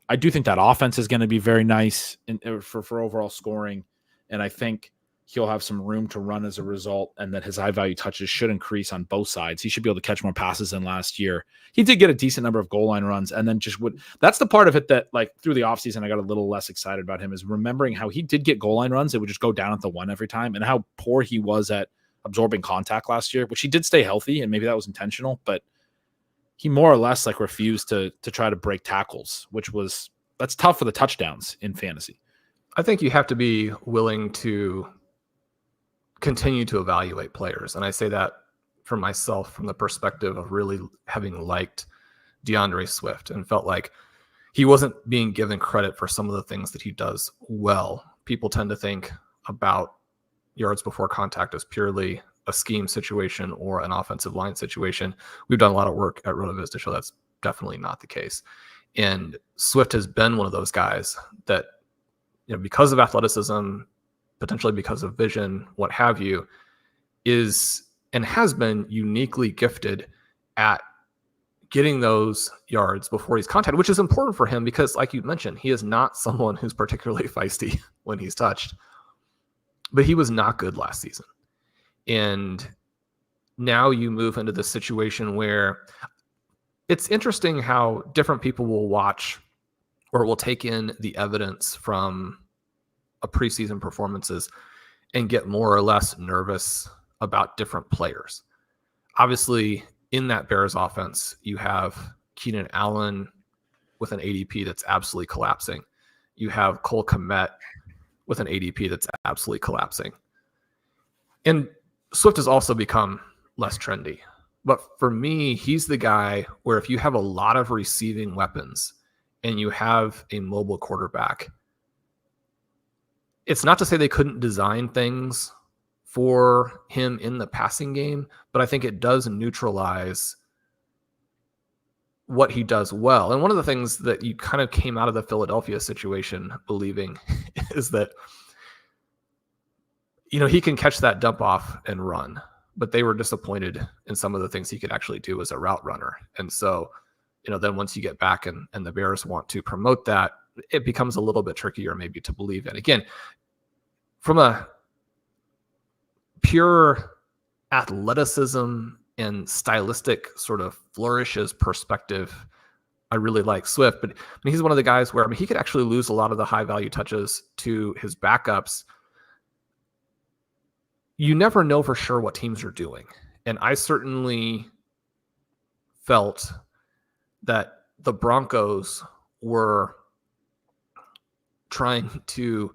I do think that offense is going to be very nice for overall scoring. And I think he'll have some room to run as a result, and that his high value touches should increase on both sides. He should be able to catch more passes than last year. He did get a decent number of goal line runs, and then that's the part of it that, like, through the offseason, I got a little less excited about him, is remembering how he did get goal line runs. It would just go down at the one every time, and how poor he was at absorbing contact last year, which he did stay healthy, and maybe that was intentional, but he more or less like refused to try to break tackles, that's tough for the touchdowns in fantasy.
I think you have to be willing to continue to evaluate players. And I say that for myself from the perspective of really having liked DeAndre Swift and felt like he wasn't being given credit for some of the things that he does well. People tend to think about yards before contact as purely a scheme situation or an offensive line situation. We've done a lot of work at RotoViz to show that's definitely not the case. And Swift has been one of those guys that, because of athleticism, potentially because of vision, what have you, is and has been uniquely gifted at getting those yards before he's contacted, which is important for him because, like you mentioned, he is not someone who's particularly feisty when he's touched. But he was not good last season. And now you move into this situation where it's interesting how different people will watch or will take in the evidence from a preseason performances and get more or less nervous about different players. Obviously, in that Bears offense, you have Keenan Allen with an ADP that's absolutely collapsing. You have Cole Kmet with an ADP that's absolutely collapsing. And Swift has also become less trendy. But for me, he's the guy where if you have a lot of receiving weapons and you have a mobile quarterback, it's not to say they couldn't design things for him in the passing game, but I think it does neutralize what he does well. And one of the things that you kind of came out of the Philadelphia situation believing is that, he can catch that dump off and run, but they were disappointed in some of the things he could actually do as a route runner. And so, then once you get back and the Bears want to promote that, it becomes a little bit trickier maybe to believe in. Again, from a pure athleticism and stylistic sort of flourishes perspective, I really like Swift, but he's one of the guys where he could actually lose a lot of the high value touches to his backups. You never know for sure what teams are doing. And I certainly felt that the Broncos were trying to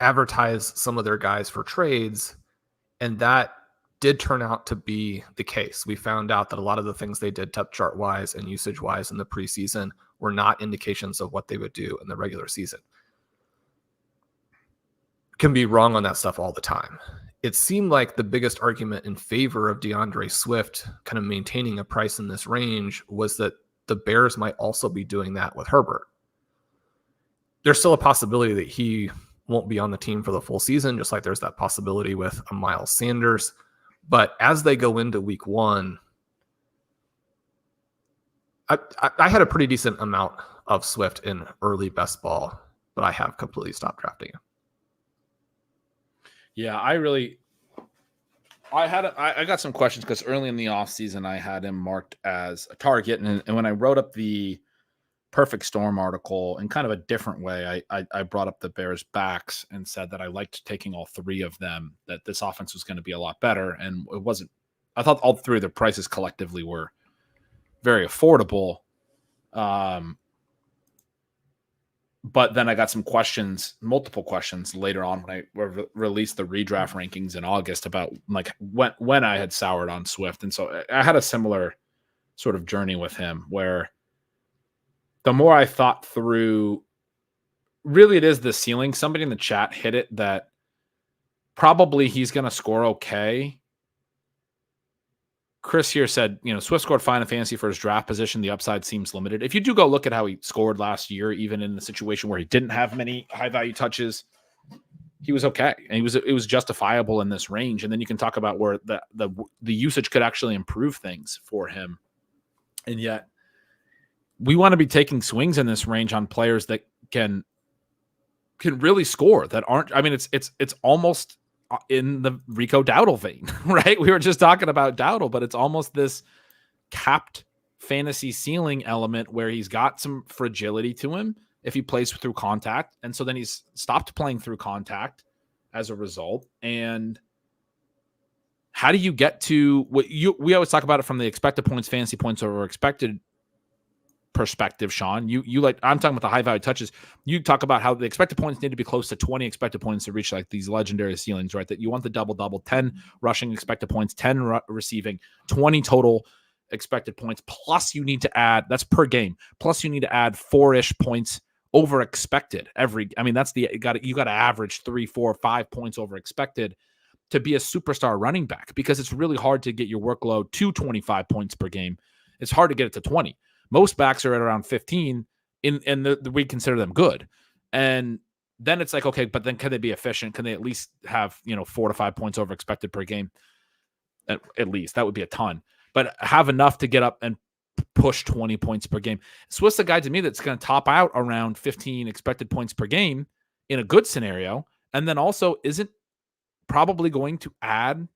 advertise some of their guys for trades, and that did turn out to be the case. We found out that a lot of the things they did depth chart wise and usage wise in the preseason were not indications of what they would do in the regular season. Can be wrong on that stuff all the time. It seemed like the biggest argument in favor of DeAndre Swift kind of maintaining a price in this range was that the Bears might also be doing that with Herbert. There's still a possibility that he won't be on the team for the full season, just like there's that possibility with a Miles Sanders. But as they go into week one, I had a pretty decent amount of Swift in early best ball, but I have completely stopped drafting him.
Yeah, I got some questions because early in the offseason, I had him marked as a target. And when I wrote up the Perfect Storm article in kind of a different way, I brought up the Bears backs and said that I liked taking all three of them, that this offense was going to be a lot better. And it wasn't. I thought all three of their prices collectively were very affordable. But then I got some questions, multiple questions later on when I released the redraft rankings in August about like when I had soured on Swift. And so I had a similar sort of journey with him where the more I thought through, really it is the ceiling. Somebody in the chat hit it that probably he's going to score okay. Chris here said, Swift scored fine in fantasy for his draft position. The upside seems limited. If you do go look at how he scored last year, even in the situation where he didn't have many high value touches, he was okay. And it was justifiable in this range. And then you can talk about where the usage could actually improve things for him. And yet we want to be taking swings in this range on players that can can really score that aren't. I mean, it's almost in the Rico Dowdle vein, right? We were just talking about Dowdle, but it's almost this capped fantasy ceiling element where he's got some fragility to him if he plays through contact, and so then he's stopped playing through contact as a result. And how do you get to what we always talk about it from the expected points, fantasy points over expected perspective, Shawn. You like, I'm talking about the high value touches. You talk about how the expected points need to be close to 20 expected points to reach like these legendary ceilings, right? That you want the double, 10 rushing expected points, 10 receiving, 20 total expected points. Plus you need to add, that's per game. Plus you need to add 4-ish points over expected that's you got to average 3, 4, 5 points over expected to be a superstar running back, because it's really hard to get your workload to 25 points per game. It's hard to get it to 20. Most backs are at around 15 we consider them good. And then it's like, okay, but then can they be efficient? Can they at least have, 4 to 5 points over expected per game? At least that would be a ton, but have enough to get up and push 20 points per game. Swift's the guy to me that's going to top out around 15 expected points per game in a good scenario. And then also isn't probably going to add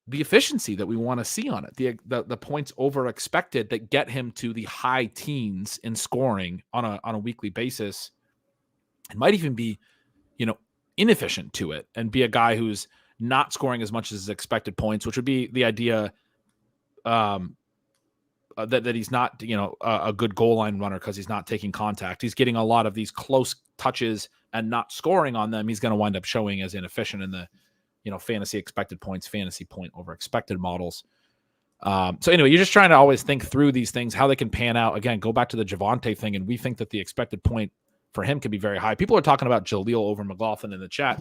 the efficiency that we want to see on it, the points over expected that get him to the high teens in scoring on a weekly basis. It might even be, inefficient to it and be a guy who's not scoring as much as his expected points, which would be the idea that he's not, a good goal line runner because he's not taking contact. He's getting a lot of these close touches and not scoring on them. He's going to wind up showing as inefficient in the, fantasy expected points, fantasy point over expected models. So anyway, you're just trying to always think through these things, how they can pan out. Again, go back to the Javonte thing, and we think that the expected point for him could be very high. People are talking about Jaleel over McLaughlin in the chat.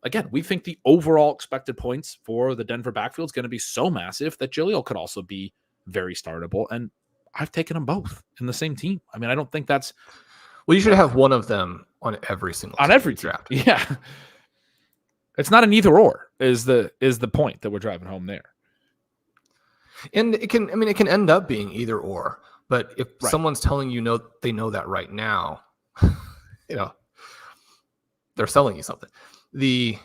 Again, we think the overall expected points for the Denver backfield is going to be so massive that Jaleel could also be very startable. And I've taken them both in the same team. I mean, I don't think that's...
Well, you should have one of them on every single
on every draft. Yeah. It's not an either or is the point that we're driving home there.
And it can end up being either or, but if someone's telling you they know that right now, they're selling you something. The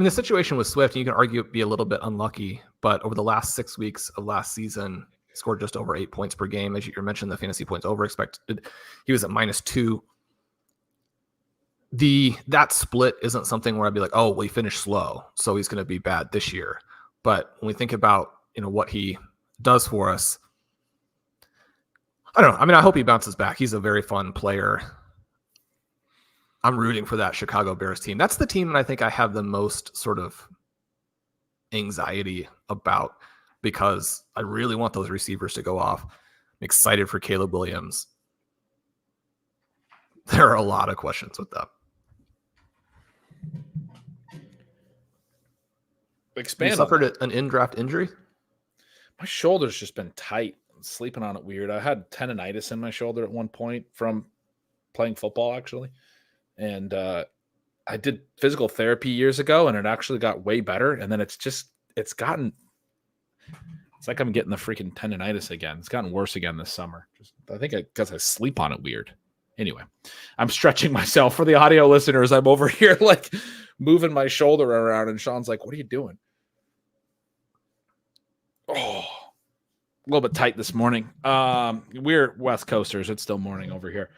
situation with Swift, you can argue it'd be a little bit unlucky, but over the last 6 weeks of last season, he scored just over 8 points per game. As you mentioned, the fantasy points over expected, he was at -2. That split isn't something where I'd be like, oh, well, he finished slow, so he's going to be bad this year. But when we think about, what he does for us, I don't know. I mean, I hope he bounces back. He's a very fun player. I'm rooting for that Chicago Bears team. That's the team that I think I have the most sort of anxiety about, because I really want those receivers to go off. I'm excited for Caleb Williams. There are a lot of questions with them.
Expand.
You suffered an in-draft injury?
My shoulder's just been tight. I'm sleeping on it weird. I had tendonitis in my shoulder at one point from playing football, actually. And I did physical therapy years ago, and it actually got way better. And then it's like I'm getting the freaking tendonitis again. It's gotten worse again this summer. I think because I sleep on it weird. Anyway, I'm stretching myself for the audio listeners. I'm over here like moving my shoulder around, and Sean's like, "What are you doing?" Oh, a little bit tight this morning. We're West Coasters. It's still morning over here.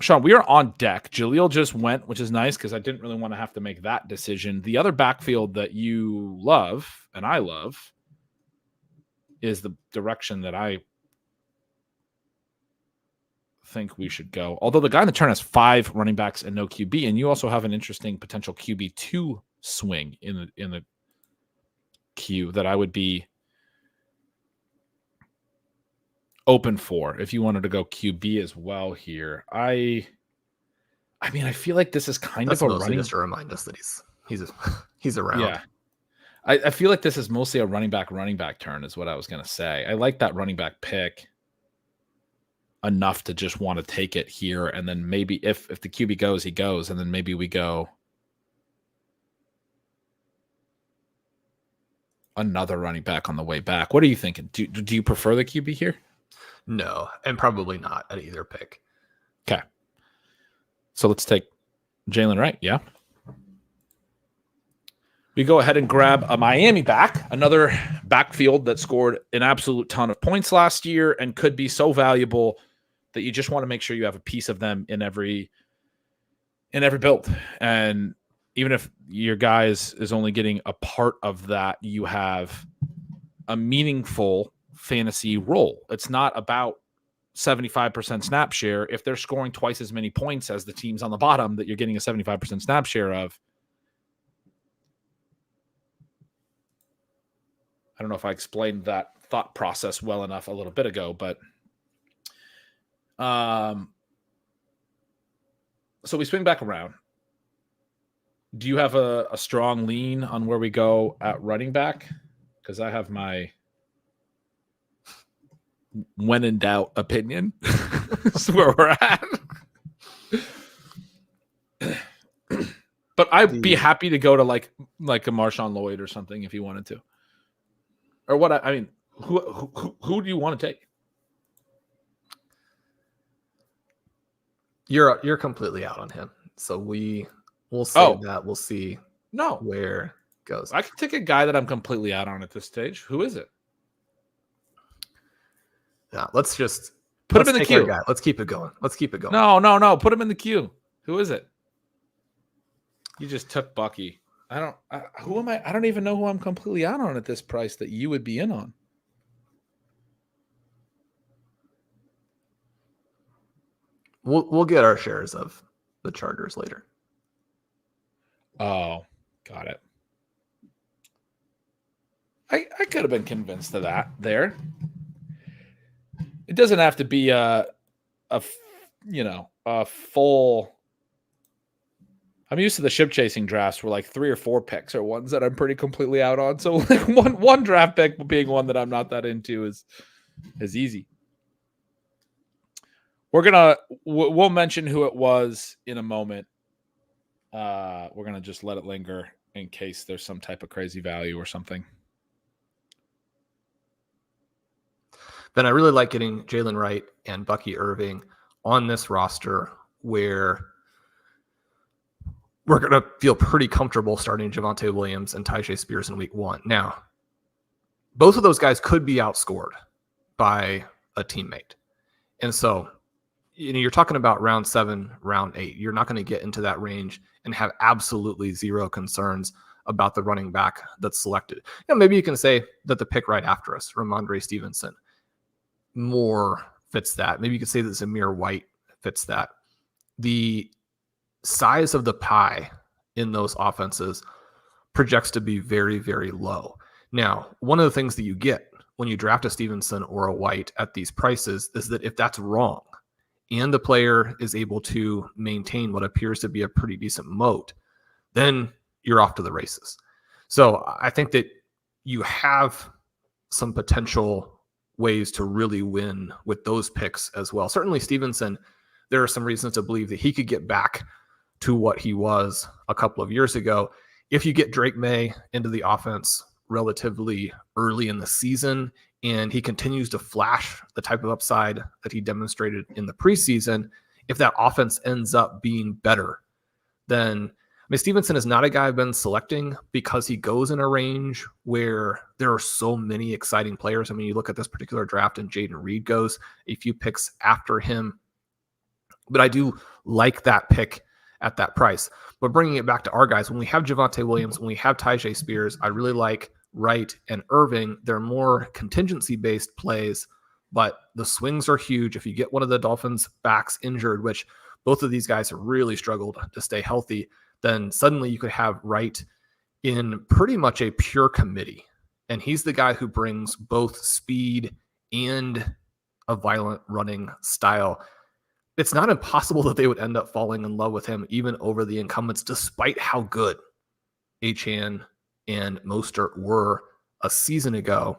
Sean, we are on deck. Jaleel just went, which is nice because I didn't really want to have to make that decision. The other backfield that you love and I love is the direction that I think we should go. Although the guy in the turn has 5 running backs and no QB, and you also have an interesting potential QB2 swing in the queue that I would be open for if you wanted to go QB as well here. I mean, I feel like this is kind of a running,
just to remind us that he's around.
Yeah. I feel like this is mostly a running back turn is what I was going to say. I like that running back pick enough to just want to take it here. And then maybe if the QB goes, he goes. And then maybe we go another running back on the way back. What are you thinking? Do you prefer the QB here?
No, and probably not at either pick.
So let's take Jalen Wright. Yeah. We go ahead and grab a Miami back, another backfield that scored an absolute ton of points last year and could be so valuable that you just want to make sure you have a piece of them in every build. And even if your guy is only getting a part of that, you have a meaningful fantasy role. It's not about 75% snap share. If they're scoring twice as many points as the teams on the bottom that you're getting a 75% snap share of, I don't know if I explained that thought process well enough a little bit ago, but so we swing back around. Do you have a strong lean on where we go at running back? Because I have my when in doubt opinion. That's where we're at. But I'd be happy to go to like a Marshawn Lloyd or something if you wanted to. Or what? I mean, who do you want to take?
You're completely out on him. So we'll save that. We'll see where it goes.
I can take a guy that I'm completely out on at this stage. Who is it?
Yeah, let's
put him in the queue.
Let's keep it going.
No. Put him in the queue. Who is it? You just took Bucky. Who am I? I don't even know who I'm completely out on at this price that you would be in on.
We'll get our shares of the Chargers later.
Oh, got it. I could have been convinced of that there. It doesn't have to be a full. I'm used to the ship chasing drafts where like 3 or 4 picks are ones that I'm pretty completely out on. So like one draft pick being one that I'm not that into is easy. We'll mention who it was in a moment. We're gonna just let it linger in case there's some type of crazy value or something.
Then I really like getting Jalen Wright and Bucky Irving on this roster where we're going to feel pretty comfortable starting Javonte Williams and Tyjae Spears in week 1. Now, both of those guys could be outscored by a teammate. And so, you're talking about round 7, round 8. You're not going to get into that range and have absolutely zero concerns about the running back that's selected. Maybe you can say that the pick right after us, Ramondre Stevenson, more fits that. Maybe you could say that Zamir White fits that. The size of the pie in those offenses projects to be very, very low. Now, one of the things that you get when you draft a Stevenson or a White at these prices is that if that's wrong and the player is able to maintain what appears to be a pretty decent moat, then you're off to the races. So I think that you have some potential ways to really win with those picks as well. Certainly Stevenson, there are some reasons to believe that he could get back to what he was a couple of years ago. If you get Drake May into the offense relatively early in the season and he continues to flash the type of upside that he demonstrated in the preseason, if that offense ends up being better, then Stevenson is not a guy I've been selecting because he goes in a range where there are so many exciting players. You look at this particular draft and Jaden Reed goes a few picks after him. But I do like that pick at that price. But bringing it back to our guys, when we have Javonte Williams, when we have Tyjae Spears, I really like Wright and Irving. They're more contingency-based plays, but the swings are huge. If you get one of the Dolphins' backs injured, which both of these guys have really struggled to stay healthy, then suddenly you could have Wright in pretty much a pure committee. And he's the guy who brings both speed and a violent running style. It's not impossible that they would end up falling in love with him even over the incumbents, despite how good Achane and Mostert were a season ago.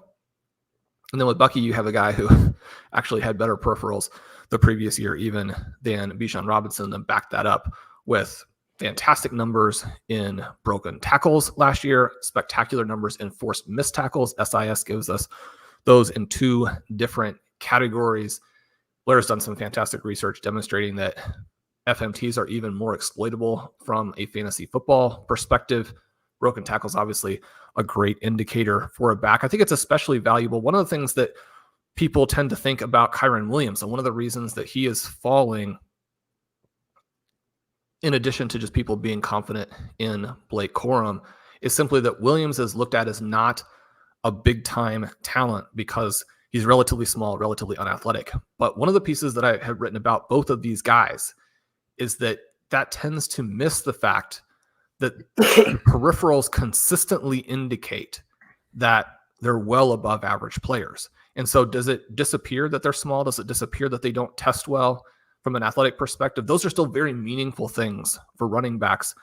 And then with Bucky, you have a guy who actually had better peripherals the previous year even than Bijan Robinson, and backed that up with fantastic numbers in broken tackles last year, spectacular numbers in forced missed tackles. SIS gives us those in 2 different categories. Blair's done some fantastic research demonstrating that FMTs are even more exploitable from a fantasy football perspective. Broken tackle is obviously a great indicator for a back. I think it's especially valuable. One of the things that people tend to think about Kyren Williams, and one of the reasons that he is falling, in addition to just people being confident in Blake Corum, is simply that Williams is looked at as not a big-time talent because he's relatively small, relatively unathletic. But one of the pieces that I have written about both of these guys is that tends to miss the fact that peripherals consistently indicate that they're well above average players. And so does it disappear that they're small? Does it disappear that they don't test well from an athletic perspective? Those are still very meaningful things for running backs.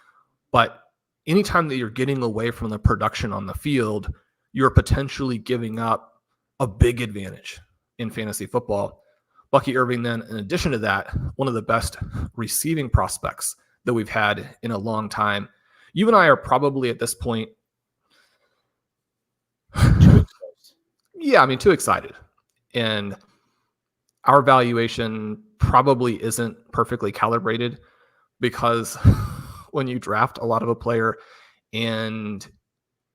But anytime that you're getting away from the production on the field, you're potentially giving up a big advantage in fantasy football. Bucky Irving, then, in addition to that, one of the best receiving prospects that we've had in a long time. You and I are probably at this point, too excited. And our valuation probably isn't perfectly calibrated because when you draft a lot of a player and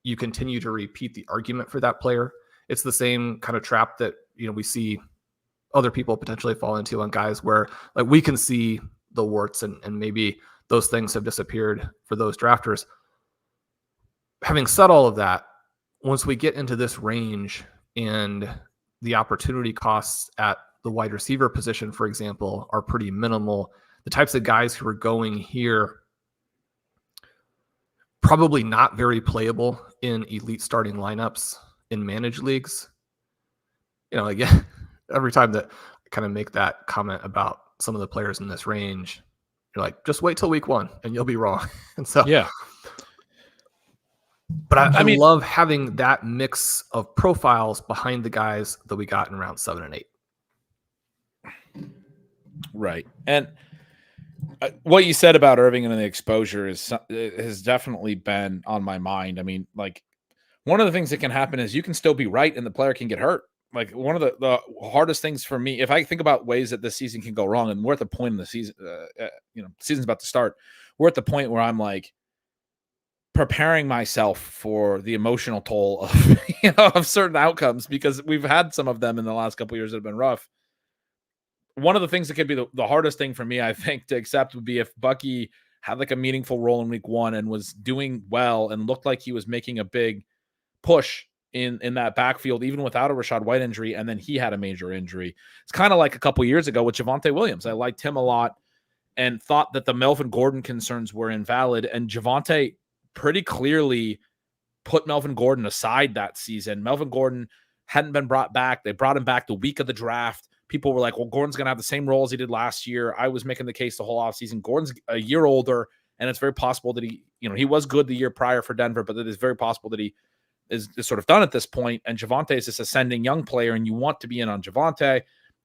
you continue to repeat the argument for that player, it's the same kind of trap that, we see other people potentially fall into on guys where like we can see the warts and maybe those things have disappeared for those drafters. Having said all of that, once we get into this range and the opportunity costs at the wide receiver position, for example, are pretty minimal, the types of guys who are going here probably not very playable in elite starting lineups in managed leagues. Again, every time that I kind of make that comment about some of the players in this range, you're like, just wait till week 1 and you'll be wrong. And so,
yeah.
But I love having that mix of profiles behind the guys that we got in round 7 and 8.
Right. And what you said about Irving and the exposure has definitely been on my mind. I mean, like, one of the things that can happen is you can still be right and the player can get hurt. Like, one of the hardest things for me, if I think about ways that this season can go wrong, and we're at the point in the season, season's about to start, we're at the point where I'm like preparing myself for the emotional toll of, of certain outcomes, because we've had some of them in the last couple of years that have been rough. One of the things that could be the hardest thing for me, I think, to accept would be if Bucky had like a meaningful role in week 1 and was doing well and looked like he was making a big push in that backfield, even without a Rachaad White injury, and then he had a major injury. It's kind of like a couple years ago with Javonte Williams. I liked him a lot and thought that the Melvin Gordon concerns were invalid, and Javonte pretty clearly put Melvin Gordon aside that season. Melvin Gordon hadn't been brought back. They brought him back the week of the draft. People were like, well, Gordon's going to have the same role as he did last year. I was making the case the whole offseason. Gordon's a year older, and it's very possible that he was good the year prior for Denver, but it is very possible that he is sort of done at this point. And Javonte is this ascending young player, and you want to be in on Javonte.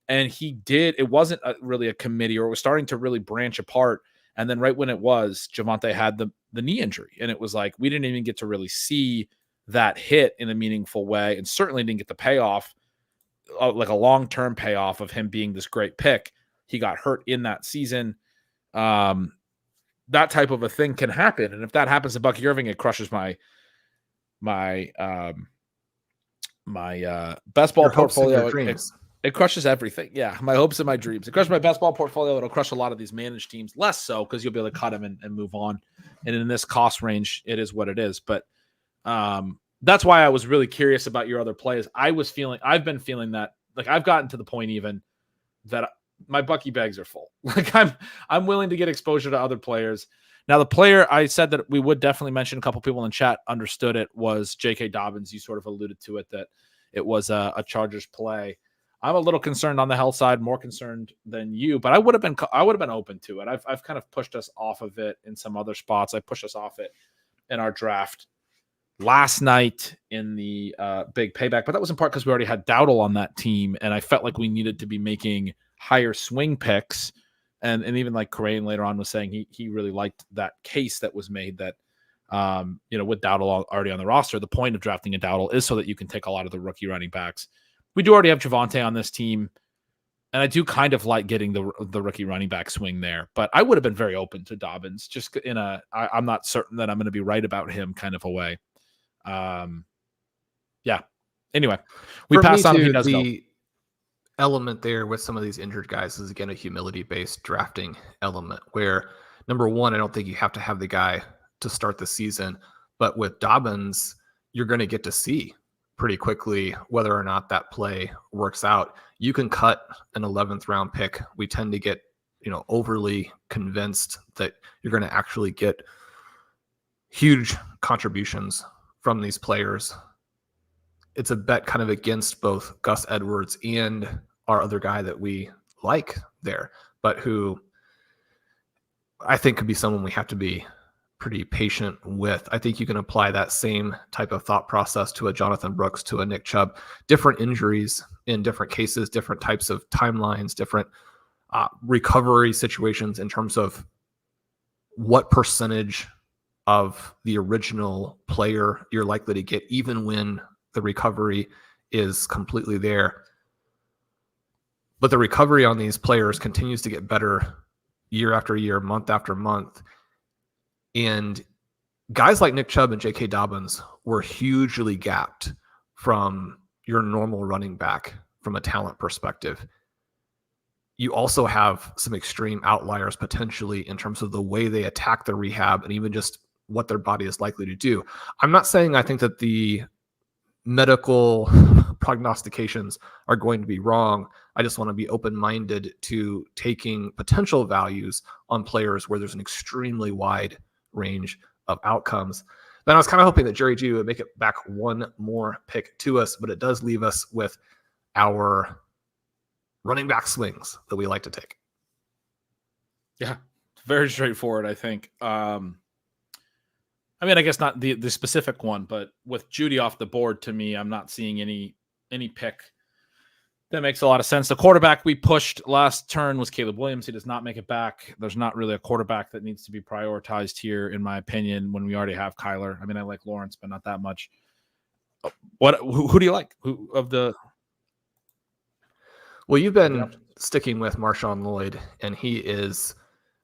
And he did. It wasn't really a committee, or it was starting to really branch apart. And then right when it was, Javonte had the knee injury. And it was like, we didn't even get to really see that hit in a meaningful way, and certainly didn't get the payoff, like a long-term payoff of him being this great pick. He got hurt in that season. That type of a thing can happen. And if that happens to Bucky Irving, it crushes my best ball portfolio. It crushes everything. Yeah, my hopes and my dreams. It crushes my best ball portfolio. It'll crush a lot of these managed teams. Less so, because you'll be able to cut him and move on. And in this cost range, it is what it is. But that's why I was really curious about your other plays. I've been feeling that, like, I've gotten to the point even that my Bucky bags are full. Like, I'm willing to get exposure to other players. Now, the player I said that we would definitely mention, a couple people in chat understood it, was J.K. Dobbins. You sort of alluded to it, that it was a Chargers play. I'm a little concerned on the health side, more concerned than you, but I would have been open to it. I've kind of pushed us off of it in some other spots. I pushed us off it in our draft last night in the big payback, but that was in part because we already had Dowdle on that team, and I felt like we needed to be making higher swing picks. And even like Corain later on was saying he really liked that case that was made that, with Dowdle already on the roster, the point of drafting a Dowdle is so that you can take a lot of the rookie running backs. We do already have Javonte on this team. And I do kind of like getting the rookie running back swing there, but I would have been very open to Dobbins, just in I'm not certain that I'm going to be right about him kind of a way. Yeah. Anyway, we
For
pass
me
on if he
too,
does go.
the element there with some of these injured guys is again a humility-based drafting element where number one, I don't think you have to have the guy to start the season, but with Dobbins, you're going to get to see pretty quickly whether or not that play works out. You can cut an 11th round pick. We tend to get, overly convinced that you're going to actually get huge contributions from these players. It's a bet kind of against both Gus Edwards and our other guy that we like there, but who I think could be someone we have to be pretty patient with. I think you can apply that same type of thought process to a Jonathan Brooks, to a Nick Chubb. Different injuries in different cases, different types of timelines, different recovery situations in terms of what percentage of the original player you're likely to get, even when the recovery is completely there. But the recovery on these players continues to get better year after year, month after month. And guys like Nick Chubb and J.K. Dobbins were hugely gapped from your normal running back from a talent perspective. You also have some extreme outliers potentially in terms of the way they attack the rehab and even just what their body is likely to do. I'm not saying I think that the medical prognostications are going to be wrong. I just want to be open-minded to taking potential values on players where there's an extremely wide range of outcomes. Then I was kind of hoping that Jerry G would make it back one more pick to us, but it does leave us with our running back swings that we like to take.
Yeah, very straightforward, I think. I guess not the specific one, but with Judy off the board, to me, I'm not seeing any pick that makes a lot of sense. The quarterback we pushed last turn was Caleb Williams. He does not make it back. There's not really a quarterback that needs to be prioritized here, in my opinion, when we already have Kyler. I like Lawrence, but not that much. Who do you like? Who of the?
Well, you've been sticking with Marshawn Lloyd, and he is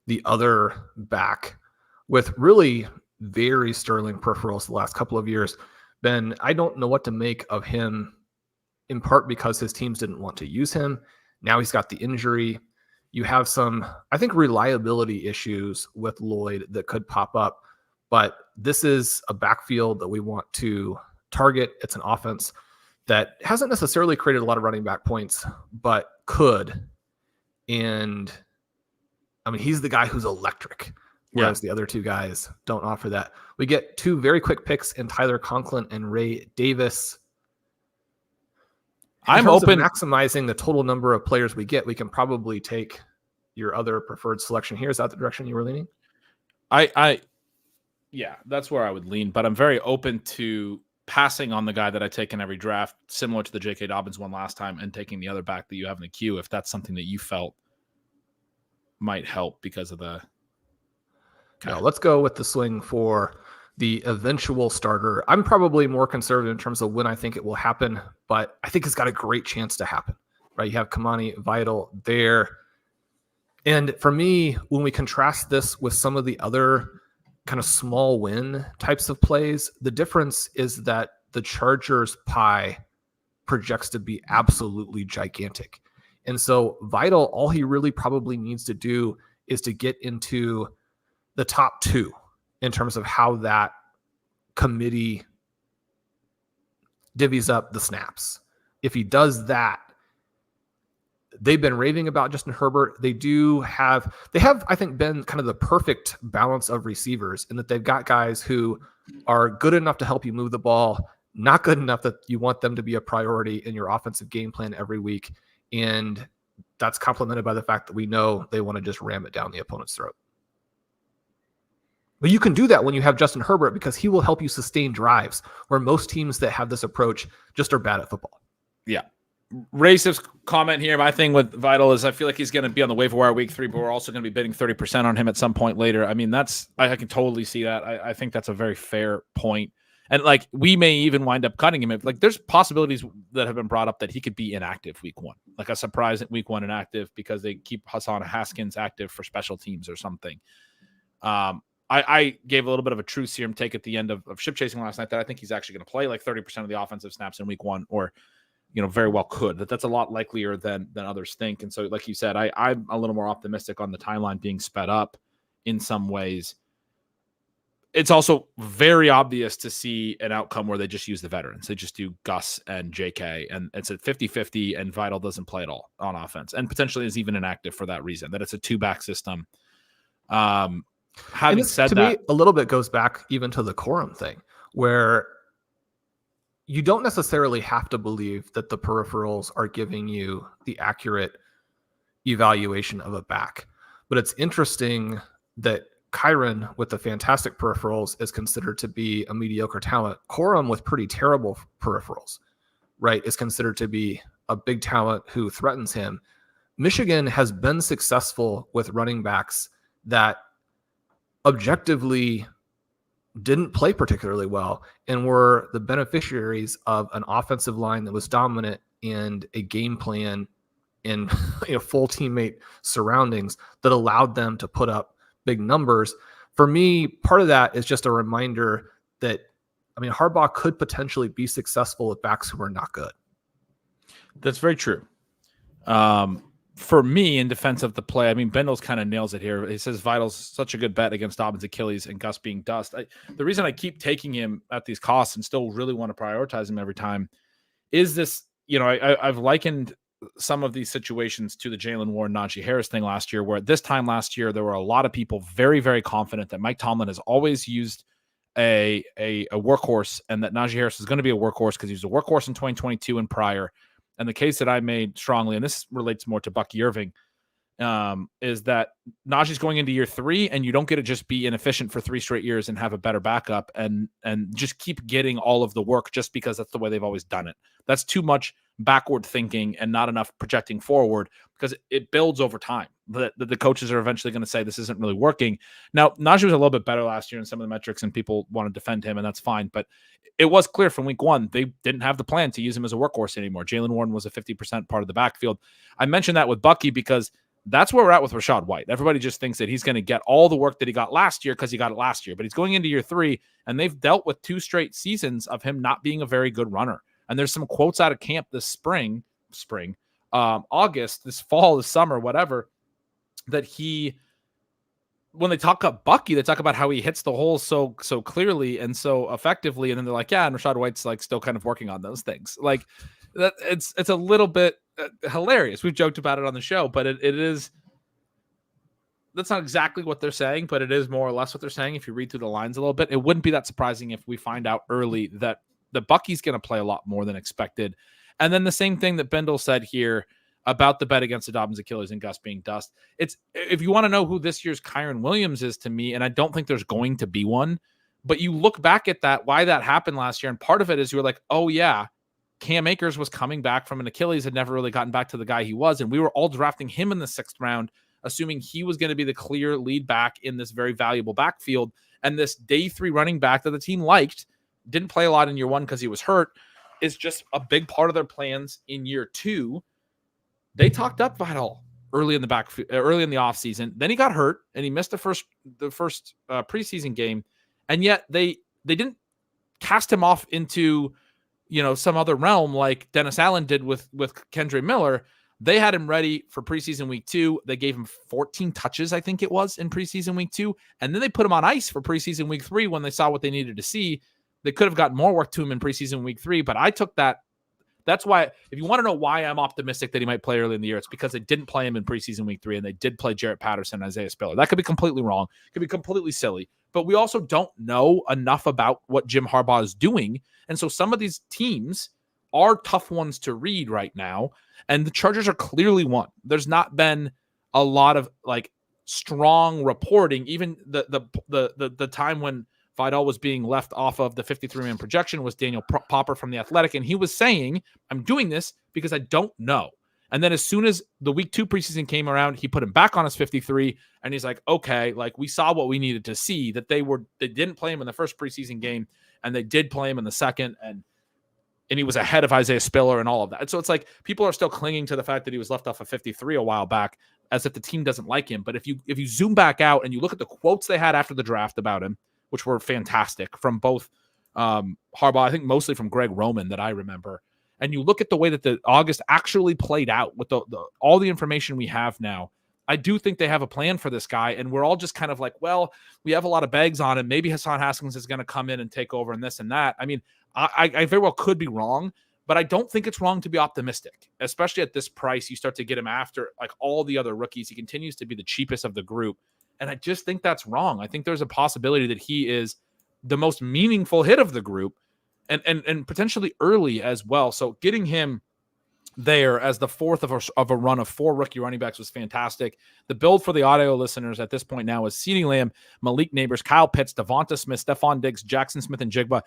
the other back with really very sterling peripherals the last couple of years. Ben, I don't know what to make of him, in part because his teams didn't want to use him. Now he's got the injury. You have some, I think, reliability issues with Lloyd that could pop up, but this is a backfield that we want to target. It's an offense that hasn't necessarily created a lot of running back points, but could. And he's the guy who's electric, whereas the other two guys don't offer that. We get two very quick picks in Tyler Conklin and Ray Davis. I'm open maximizing the total number of players we get. We can probably take your other preferred selection here. Is that the direction you were leaning?
Yeah, that's where I would lean, but I'm very open to passing on the guy that I take in every draft, similar to the J.K. Dobbins one last time, and taking the other back that you have in the queue, if that's something that you felt might help because of the...
No, let's go with the swing for the eventual starter. I'm probably more conservative in terms of when I think it will happen, but I think it's got a great chance to happen, right? You have Kamani Vital there. And for me, when we contrast this with some of the other kind of small win types of plays, the difference is that the Chargers pie projects to be absolutely gigantic. And so Vital, all he really probably needs to do is to get into the top two in terms of how that committee divvies up the snaps. If he does that, they've been raving about Justin Herbert. They have, I think, been kind of the perfect balance of receivers in that they've got guys who are good enough to help you move the ball, not good enough that you want them to be a priority in your offensive game plan every week. And that's complemented by the fact that we know they want to just ram it down the opponent's throat. But you can do that when you have Justin Herbert because he will help you sustain drives where most teams that have this approach just are bad at football.
Yeah. Racist comment here. My thing with Vital is I feel like he's going to be on the waiver wire week 3, but we're also going to be bidding 30% on him at some point later. I can totally see that. I think that's a very fair point. And like, we may even wind up cutting him. If like, there's possibilities that have been brought up that he could be inactive week 1, like a surprise at week 1 inactive because they keep Hassan Haskins active for special teams or something. I gave a little bit of a true serum take at the end of ship chasing last night that I think he's actually going to play like 30% of the offensive snaps in week 1, or, very well could. That's a lot likelier than others think. And so, like you said, I'm a little more optimistic on the timeline being sped up in some ways. It's also very obvious to see an outcome where they just use the veterans. They just do Gus and JK, and it's at 50-50, and Vidal doesn't play at all on offense, and potentially is even inactive for that reason, that it's a 2-back system. Having said that,
me, a little bit goes back even to the Corum thing, where you don't necessarily have to believe that the peripherals are giving you the accurate evaluation of a back. But it's interesting that Kyron, with the fantastic peripherals, is considered to be a mediocre talent. Corum, with pretty terrible peripherals, right, is considered to be a big talent who threatens him. Michigan has been successful with running backs that objectively didn't play particularly well and were the beneficiaries of an offensive line that was dominant and a game plan in full teammate surroundings that allowed them to put up big numbers. For me, part of that is just a reminder that, Harbaugh could potentially be successful with backs who are not good.
That's very true. For me, in defense of the play, Bendels kind of nails it here. He says Vidal's such a good bet against Dobbins, Achilles, and Gus being dust. The reason I keep taking him at these costs and still really want to prioritize him every time is this, I've likened some of these situations to the Jalen Warren, Najee Harris thing last year, where at this time last year, there were a lot of people very, very confident that Mike Tomlin has always used a workhorse, and that Najee Harris is going to be a workhorse because he was a workhorse in 2022 and prior. And the case that I made strongly, and this relates more to Bucky Irving, is that Najee's going into year 3, and you don't get to just be inefficient for 3 straight years and have a better backup and just keep getting all of the work just because that's the way they've always done it. That's too much backward thinking and not enough projecting forward, because it builds over time. The coaches are eventually going to say this isn't really working. Now, Najee was a little bit better last year in some of the metrics, and people want to defend him, and that's fine. But it was clear from week 1, they didn't have the plan to use him as a workhorse anymore. Jalen Warren was a 50% part of the backfield. I mentioned that with Bucky because that's where we're at with Rachaad White. Everybody just thinks that he's going to get all the work that he got last year because he got it last year. But he's going into year 3, and they've dealt with 2 straight seasons of him not being a very good runner. And there's some quotes out of camp this August, this fall, this summer, whatever, that when they talk about Bucky, they talk about how he hits the hole so clearly and so effectively. And then they're like, yeah, and Rachaad White's like still kind of working on those things. Like that, it's a little bit hilarious. We've joked about it on the show, but it is, that's not exactly what they're saying, but it is more or less what they're saying. If you read through the lines a little bit, it wouldn't be that surprising if we find out early that the Bucky's going to play a lot more than expected. And then the same thing that Bendel said here about the bet against the Dobbins, Achilles, and Gus being dust. It's, if you want to know who this year's Kyron Williams is to me, and I don't think there's going to be one, but you look back at that, why that happened last year, and part of it is you were like, oh yeah, Cam Akers was coming back from an Achilles, had never really gotten back to the guy he was, and we were all drafting him in the 6th round, assuming he was going to be the clear lead back in this very valuable backfield. And this day 3 running back that the team liked, didn't play a lot in year 1 because he was hurt, is just a big part of their plans in year 2. They talked up Vidal early in the offseason. Then he got hurt and he missed the first preseason game. And yet they didn't cast him off into, some other realm like Dennis Allen did with Kendre Miller. They had him ready for preseason week 2. They gave him 14 touches, I think it was, in preseason week 2. And then they put him on ice for preseason week 3 when they saw what they needed to see. They could have gotten more work to him in preseason week 3, but I took that. That's why, if you want to know why I'm optimistic that he might play early in the year, it's because they didn't play him in preseason week 3, and they did play Jarrett Patterson and Isaiah Spiller. That could be completely wrong. It could be completely silly. But we also don't know enough about what Jim Harbaugh is doing. And so some of these teams are tough ones to read right now. And the Chargers are clearly one. There's not been a lot of strong reporting. Even the time when Vidal was being left off of the 53-man projection was Daniel Popper from The Athletic. And he was saying, I'm doing this because I don't know. And then as soon as the week 2 preseason came around, he put him back on his 53. And he's like, okay, like we saw what we needed to see, that they didn't play him in the first preseason game and they did play him in the second. And he was ahead of Isaiah Spiller and all of that. So it's like people are still clinging to the fact that he was left off of 53 a while back as if the team doesn't like him. But if you zoom back out and you look at the quotes they had after the draft about him, which were fantastic from both Harbaugh, I think mostly from Greg Roman that I remember, and you look at the way that the August actually played out with all the information we have now, I do think they have a plan for this guy, and we're all just kind of like, well, we have a lot of bags on him. Maybe Hassan Haskins is going to come in and take over and this and that. I mean, I very well could be wrong, but I don't think it's wrong to be optimistic, especially at this price. You start to get him after like all the other rookies. He continues to be the cheapest of the group, and I just think that's wrong. I think there's a possibility that he is the most meaningful hit of the group, and potentially early as well. So getting him there as the fourth of a run of 4 rookie running backs was fantastic. The build for the audio listeners at this point now is CeeDee Lamb, Malik Neighbors, Kyle Pitts, Devonta Smith, Stephon Diggs, Jackson Smith, and Jigba.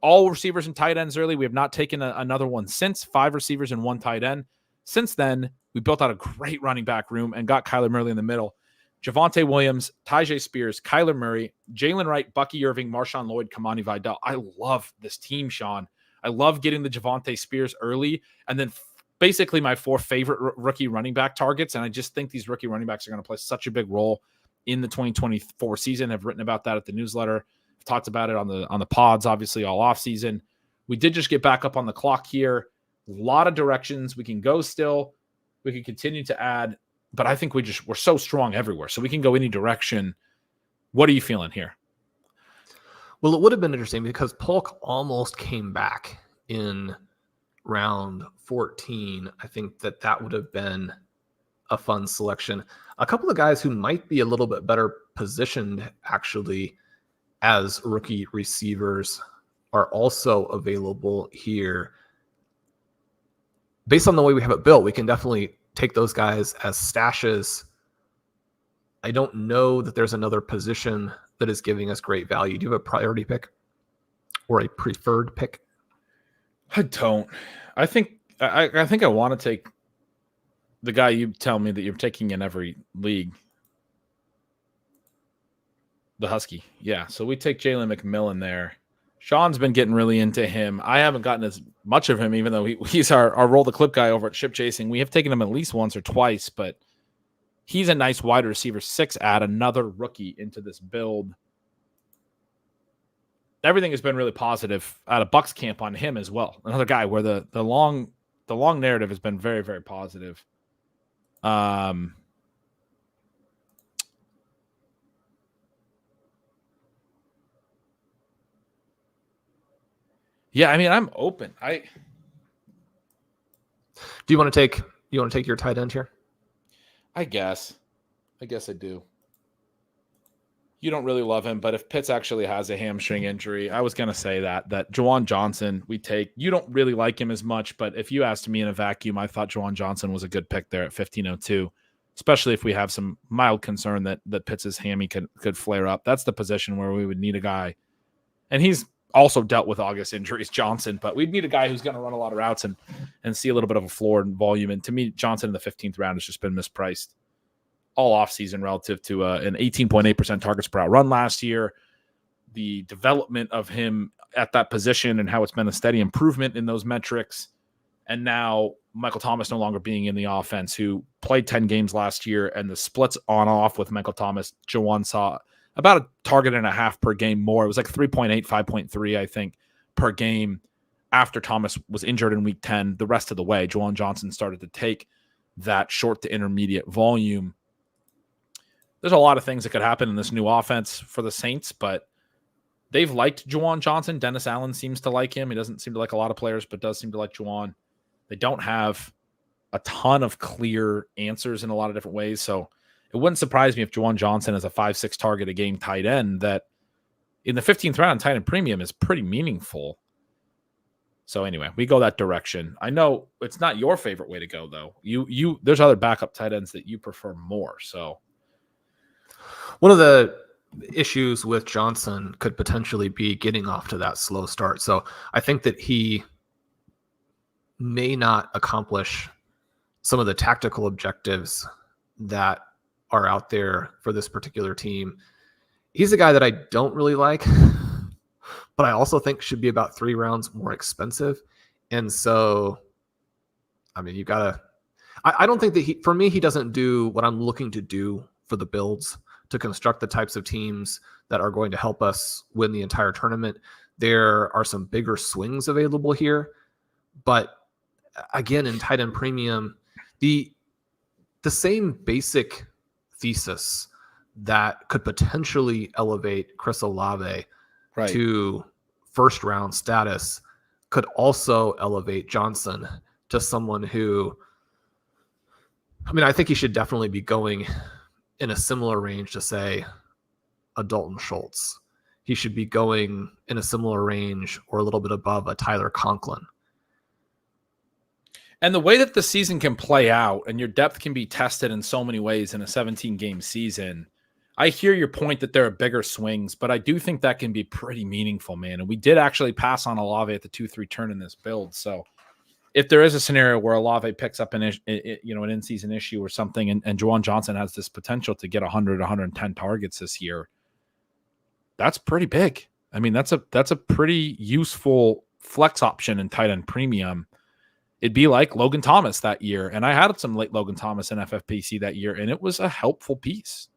All receivers and tight ends early. We have not taken another one since. 5 receivers and 1 tight end. Since then, we built out a great running back room and got Kyler Murray in the middle. Javonte Williams, Tyjae Spears, Kyler Murray, Jalen Wright, Bucky Irving, Marshawn Lloyd, Kamani Vidal. I love this team, Sean. I love getting the Javonte Spears early, and then basically my 4 favorite rookie running back targets. And I just think these rookie running backs are going to play such a big role in the 2024 season. I've written about that at the newsletter. I've talked about it on the pods, obviously all off season. We did just get back up on the clock here. A lot of directions we can go still. We can continue to add, but I think we're so strong everywhere, so we can go any direction. What are you feeling here?
Well, it would have been interesting because Polk almost came back in round 14. I think that would have been a fun selection. A couple of guys who might be a little bit better positioned actually as rookie receivers are also available here. Based on the way we have it built, we can definitely take those guys as stashes. I don't know that there's another position that is giving us great value. Do you have a priority pick or a preferred pick?
I don't. I think I want to take the guy you tell me that you're taking in every league. The Husky. Yeah. So we take Jalen McMillan there. Sean's been getting really into him. I haven't gotten as much of him, even though he's our roll the clip guy over at Ship Chasing. We have taken him at least once or twice, but he's a nice wide receiver 6 add, another rookie into this build. Everything has been really positive out of Bucks camp on him as well. Another guy where the long narrative has been very, very positive. Yeah, I mean, I'm open. Do
you want to take your tight end here?
I guess I do. You don't really love him, but if Pitts actually has a hamstring injury, I was going to say that Juwan Johnson we take. You don't really like him as much, but if you asked me in a vacuum, I thought Juwan Johnson was a good pick there at 1502, especially if we have some mild concern that Pitts' hammy could flare up. That's the position where we would need a guy. And he's also dealt with August injuries, Johnson, but we'd need a guy who's going to run a lot of routes and see a little bit of a floor and volume. And to me, Johnson in the 15th round has just been mispriced all offseason relative to an 18.8% targets per out run last year. The development of him at that position and how it's been a steady improvement in those metrics. And now Michael Thomas no longer being in the offense, who played 10 games last year, and the splits on off with Michael Thomas, Juwan saw about a target and a half per game more. It was like 3.8, 5.3, I think, per game after Thomas was injured in week 10. The rest of the way, Juwan Johnson started to take that short to intermediate volume. There's a lot of things that could happen in this new offense for the Saints, but they've liked Juwan Johnson. Dennis Allen seems to like him. He doesn't seem to like a lot of players, but does seem to like Juwan. They don't have a ton of clear answers in a lot of different ways, so it wouldn't surprise me if Juwan Johnson is a 5-6 target a game tight end that in the 15th round tight end premium is pretty meaningful. So anyway, we go that direction. I know it's not your favorite way to go, though. You there's other backup tight ends that you prefer more. So
one of the issues with Johnson could potentially be getting off to that slow start. So I think that he may not accomplish some of the tactical objectives that are out there for this particular team. He's a guy that I don't really like, but I also think should be about 3 rounds more expensive. And so, I mean, you've got to, I don't think that for me, he doesn't do what I'm looking to do for the builds, to construct the types of teams that are going to help us win the entire tournament. There are some bigger swings available here, but again, in tight end premium, the same basic thesis that could potentially elevate Chris Olave to first round status could also elevate Johnson to someone who, I mean, I think he should definitely be going in a similar range to, say, a Dalton Schultz. He should be going in a similar range or a little bit above a Tyler Conklin.
And the way that the season can play out and your depth can be tested in so many ways in a 17-game season, I hear your point that there are bigger swings, but I do think that can be pretty meaningful, man. And we did actually pass on Olave at the 2-3 turn in this build. So if there is a scenario where Olave picks up an in-season issue or something, and Juwan Johnson has this potential to get 100, 110 targets this year, that's pretty big. I mean, that's a pretty useful flex option in tight end premium. It'd be like Logan Thomas that year. And I had some late Logan Thomas in FFPC that year, and it was a helpful piece.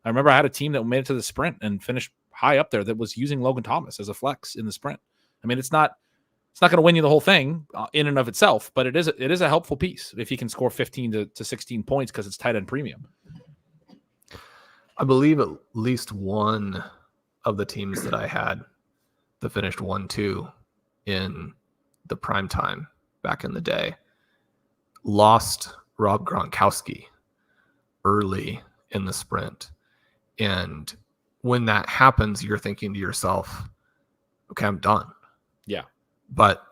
I remember I had a team that made it to the sprint and finished high up there that was using Logan Thomas as a flex in the sprint. I mean, it's not going to win you the whole thing in and of itself, but it is a helpful piece if he can score 15 to 16 points because it's tight end premium.
I believe at least one of the teams that I had that finished 1-2 in the prime time back in the day lost Rob Gronkowski early in the sprint. And when that happens, you're thinking to yourself, okay, I'm done.
Yeah.
But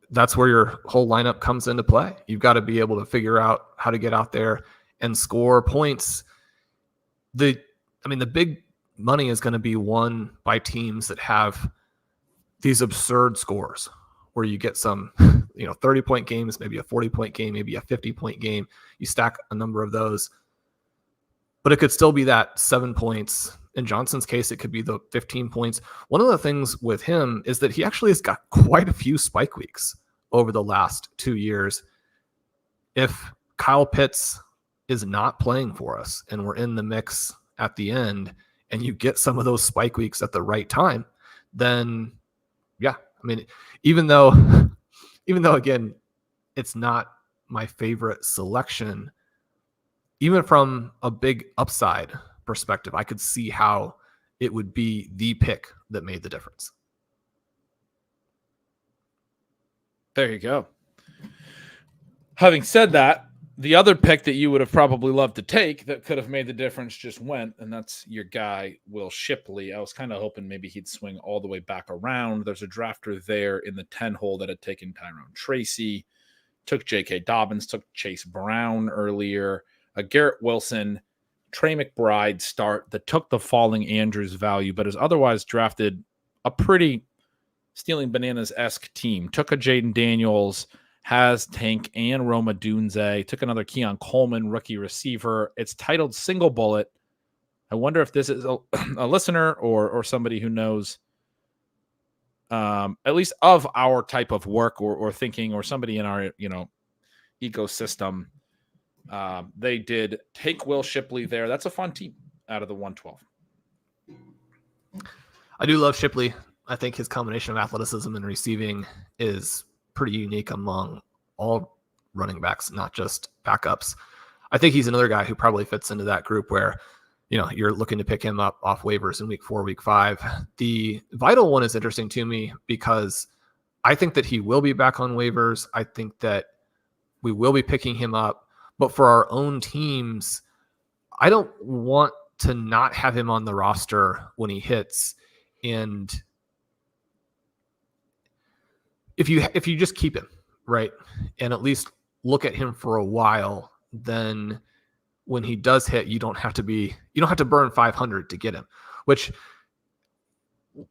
that's where your whole lineup comes into play. You've got to be able to figure out how to get out there and score points. The big money is going to be won by teams that have these absurd scores where you get some, 30-point games, maybe a 40-point game, maybe a 50-point game. You stack a number of those, but it could still be that 7 points. In Johnson's case, it could be the 15 points. One of the things with him is that he actually has got quite a few spike weeks over the last 2 years. If Kyle Pitts is not playing for us and we're in the mix at the end and you get some of those spike weeks at the right time, then yeah, I mean, even though again, it's not my favorite selection, even from a big upside perspective, I could see how it would be the pick that made the difference.
There you go. Having said that, the other pick that you would have probably loved to take that could have made the difference just went, and that's your guy, Will Shipley. I was kind of hoping maybe he'd swing all the way back around. There's a drafter there in the 10 hole that had taken Tyrone Tracy, took J.K. Dobbins, took Chase Brown earlier, a Garrett Wilson, Trey McBride start that took the falling Andrews value, but has otherwise drafted a pretty stealing bananas-esque team. Took a Jaden Daniels, has Tank and Roma Dunze, took another Keon Coleman, rookie receiver. It's titled Single Bullet. I wonder if this is a listener or somebody who knows at least of our type of work or thinking, or somebody in our ecosystem. They did take Will Shipley there. That's a fun team out of the 112.
I do love Shipley. I think his combination of athleticism and receiving is pretty unique among all running backs, not just backups. I think he's another guy who probably fits into that group where, you're looking to pick him up off waivers in week 4, week 5. The Vital one is interesting to me because I think that he will be back on waivers. I think that we will be picking him up, but for our own teams, I don't want to not have him on the roster when he hits. And if you just keep him, right, and at least look at him for a while, then when he does hit, you don't have to burn 500 to get him, which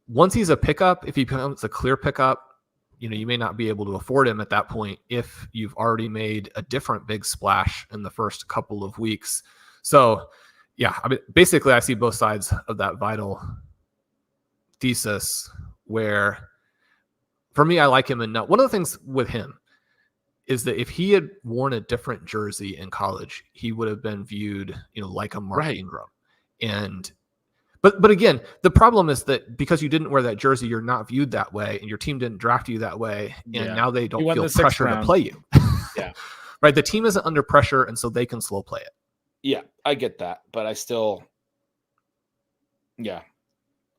once he's a pickup, if he becomes a clear pickup, you may not be able to afford him at that point if you've already made a different big splash in the first couple of weeks. So, yeah, I mean, basically, I see both sides of that vital thesis where, for me, I like him enough. One of the things with him is that if he had worn a different jersey in college, he would have been viewed, like a Mark Ingram. And But again, the problem is that because you didn't wear that jersey, you're not viewed that way, and your team didn't draft you that way, and now they don't feel pressure to play you.
Yeah.
Right? The team isn't under pressure, and so they can slow play it.
Yeah, I get that, but I still,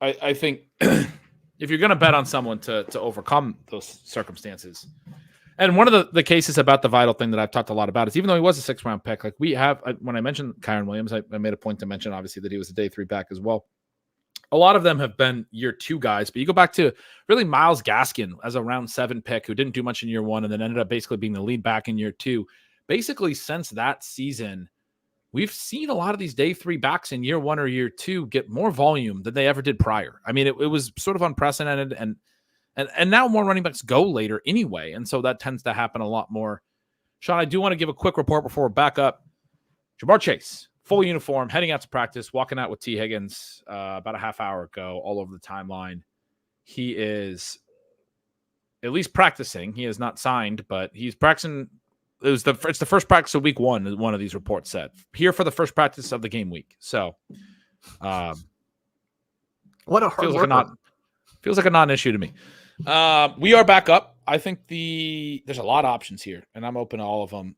I think if you're going to bet on someone to overcome those circumstances, and one of the cases about the vital thing that I've talked a lot about is even though he was a 6th round pick, like we have, when I mentioned Kyron Williams, I made a point to mention obviously that he was a day 3 back as well. A lot of them have been year 2 guys, but you go back to really Myles Gaskin as a round 7 pick who didn't do much in year 1 and then ended up basically being the lead back in year 2. Basically, since that season, we've seen a lot of these day 3 backs in year 1 or year 2 get more volume than they ever did prior. I mean, it was sort of unprecedented, and now more running backs go later anyway, and so that tends to happen a lot more. Shawn, I do want to give a quick report before we're back up. Ja'Marr Chase, full uniform, heading out to practice, walking out with T. Higgins about a half hour ago, all over the timeline. He is at least practicing. He is not signed, but he's practicing. It's the first practice of week 1, as one of these reports said. Here for the first practice of the game week. So,
what a hard worker.
Feels like a non-issue to me. We are back up. I think there's a lot of options here, and I'm open to all of them.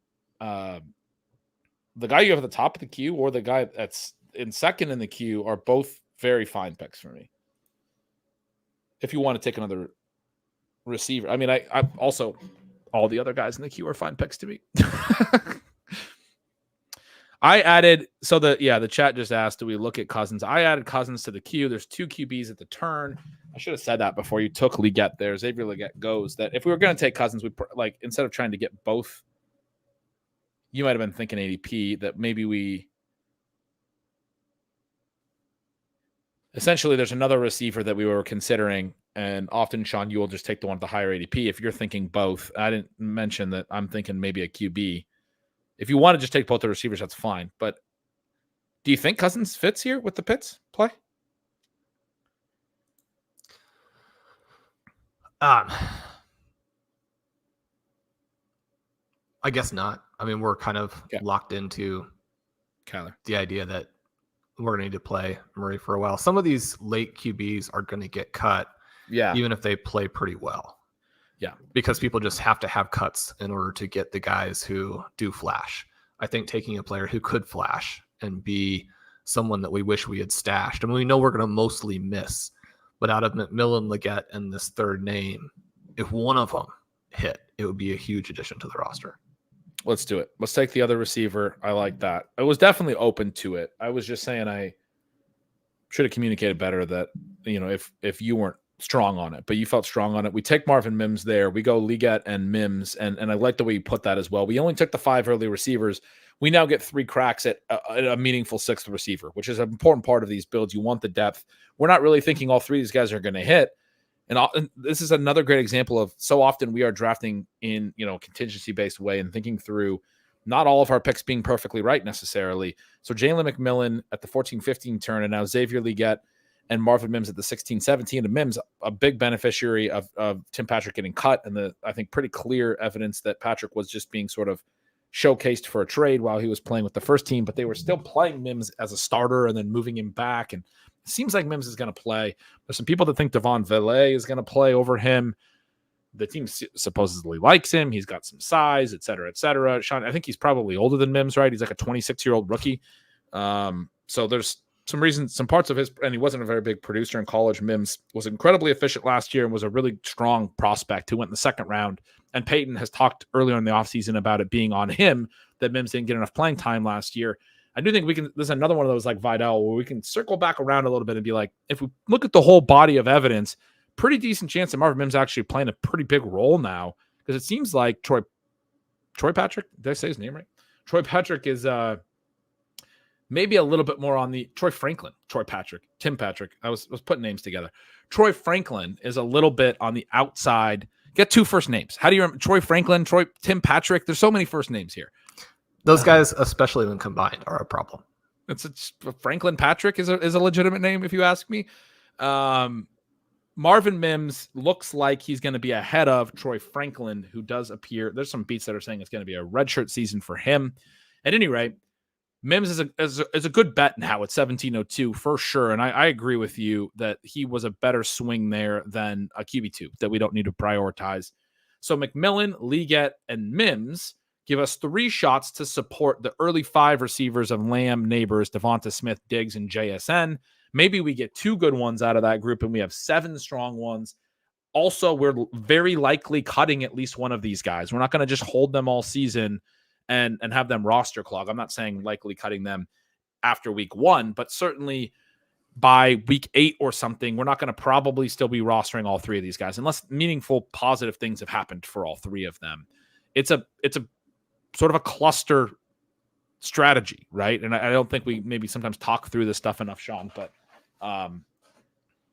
The guy you have at the top of the queue or the guy that's in second in the queue are both very fine picks for me. If you want to take another receiver, I mean, I also, all the other guys in the queue are fine picks to me. I added, the chat just asked, do we look at Cousins? I added Cousins to the queue. There's 2 QBs at the turn. I should have said that before you took Leggett there. Xavier Leggett goes. That if we were going to take Cousins, we instead of trying to get both, you might have been thinking ADP, that maybe we essentially there's another receiver that we were considering, and often, Shawn, you will just take the one with the higher ADP. If you're thinking both, I didn't mention that I'm thinking maybe a QB. If you want to just take both the receivers, that's fine. But do you think Cousins fits here with the Pitts play?
I guess not. I mean, we're kind of locked into
Kyler,
the idea that we're going to need to play Murray for a while. Some of these late QBs are going to get cut, even if they play pretty well.
Yeah,
because people just have to have cuts in order to get the guys who do flash. I think taking a player who could flash and be someone that we wish we had stashed. I mean, we know we're going to mostly miss, but out of McMillan, Leggett, and this third name, if one of them hit, it would be a huge addition to the roster.
Let's do it. Let's take the other receiver. I like that. I was definitely open to it. I was just saying I should have communicated better that, if you weren't strong on it, but you felt strong on it. We take Marvin Mims there. We go Leggett and Mims, and I like the way you put that as well. We only took the 5 early receivers. We now get 3 cracks at a meaningful 6th receiver, which is an important part of these builds. You want the depth. We're not really thinking all 3 of these guys are going to hit. And this is another great example of so often we are drafting in, contingency-based way and thinking through not all of our picks being perfectly right necessarily. So Jalen McMillan at the 14-15 turn, and now Xavier Leggett and Marvin Mims at the 16-17. And Mims, a big beneficiary of Tim Patrick getting cut, and I think pretty clear evidence that Patrick was just being sort of showcased for a trade while he was playing with the first team, but they were still playing Mims as a starter and then moving him back. And it seems like Mims is going to play. There's some people that think Devon Villay is going to play over him. The team supposedly likes him. He's got some size, et cetera, et cetera. Shawn, I think he's probably older than Mims, right? He's like a 26-year-old rookie. So there's some reasons, some parts of his, and he wasn't a very big producer in college. Mims was incredibly efficient last year and was a really strong prospect who went in the 2nd round. And Peyton has talked earlier in the offseason about it being on him that Mims didn't get enough playing time last year. I do think we can, there's another one of those like Vidal where we can circle back around a little bit and be like, if we look at the whole body of evidence, pretty decent chance that Marvin Mims actually playing a pretty big role now, because it seems like Troy Patrick, did I say his name right? Troy Patrick is maybe a little bit more on the Tim Patrick. I was putting names together. Troy Franklin is a little bit on the outside, Get 2 first names. How do you remember? Troy Franklin, Tim Patrick. There's so many first names here.
Those guys, especially when combined, are a problem.
It's Franklin Patrick is a legitimate name, if you ask me. Marvin Mims looks like he's going to be ahead of Troy Franklin, who does appear. There's some beats that are saying it's going to be a redshirt season for him. At any rate, Mims is a good bet now at 1702 for sure. And I agree with you that he was a better swing there than a QB2 that we don't need to prioritize. So McMillan, Leggett, and Mims give us 3 shots to support the early 5 receivers of Lamb, Neighbors, Devonta Smith, Diggs, and JSN. Maybe we get 2 good ones out of that group and we have 7 strong ones. Also, we're very likely cutting at least one of these guys. We're not going to just hold them all season and have them roster clog. I'm not saying likely cutting them after week 1, but certainly by week 8 or something, we're not going to probably still be rostering all 3 of these guys unless meaningful positive things have happened for all 3 of them. It's a sort of a cluster strategy, right? And I don't think we maybe sometimes talk through this stuff enough, Shawn, but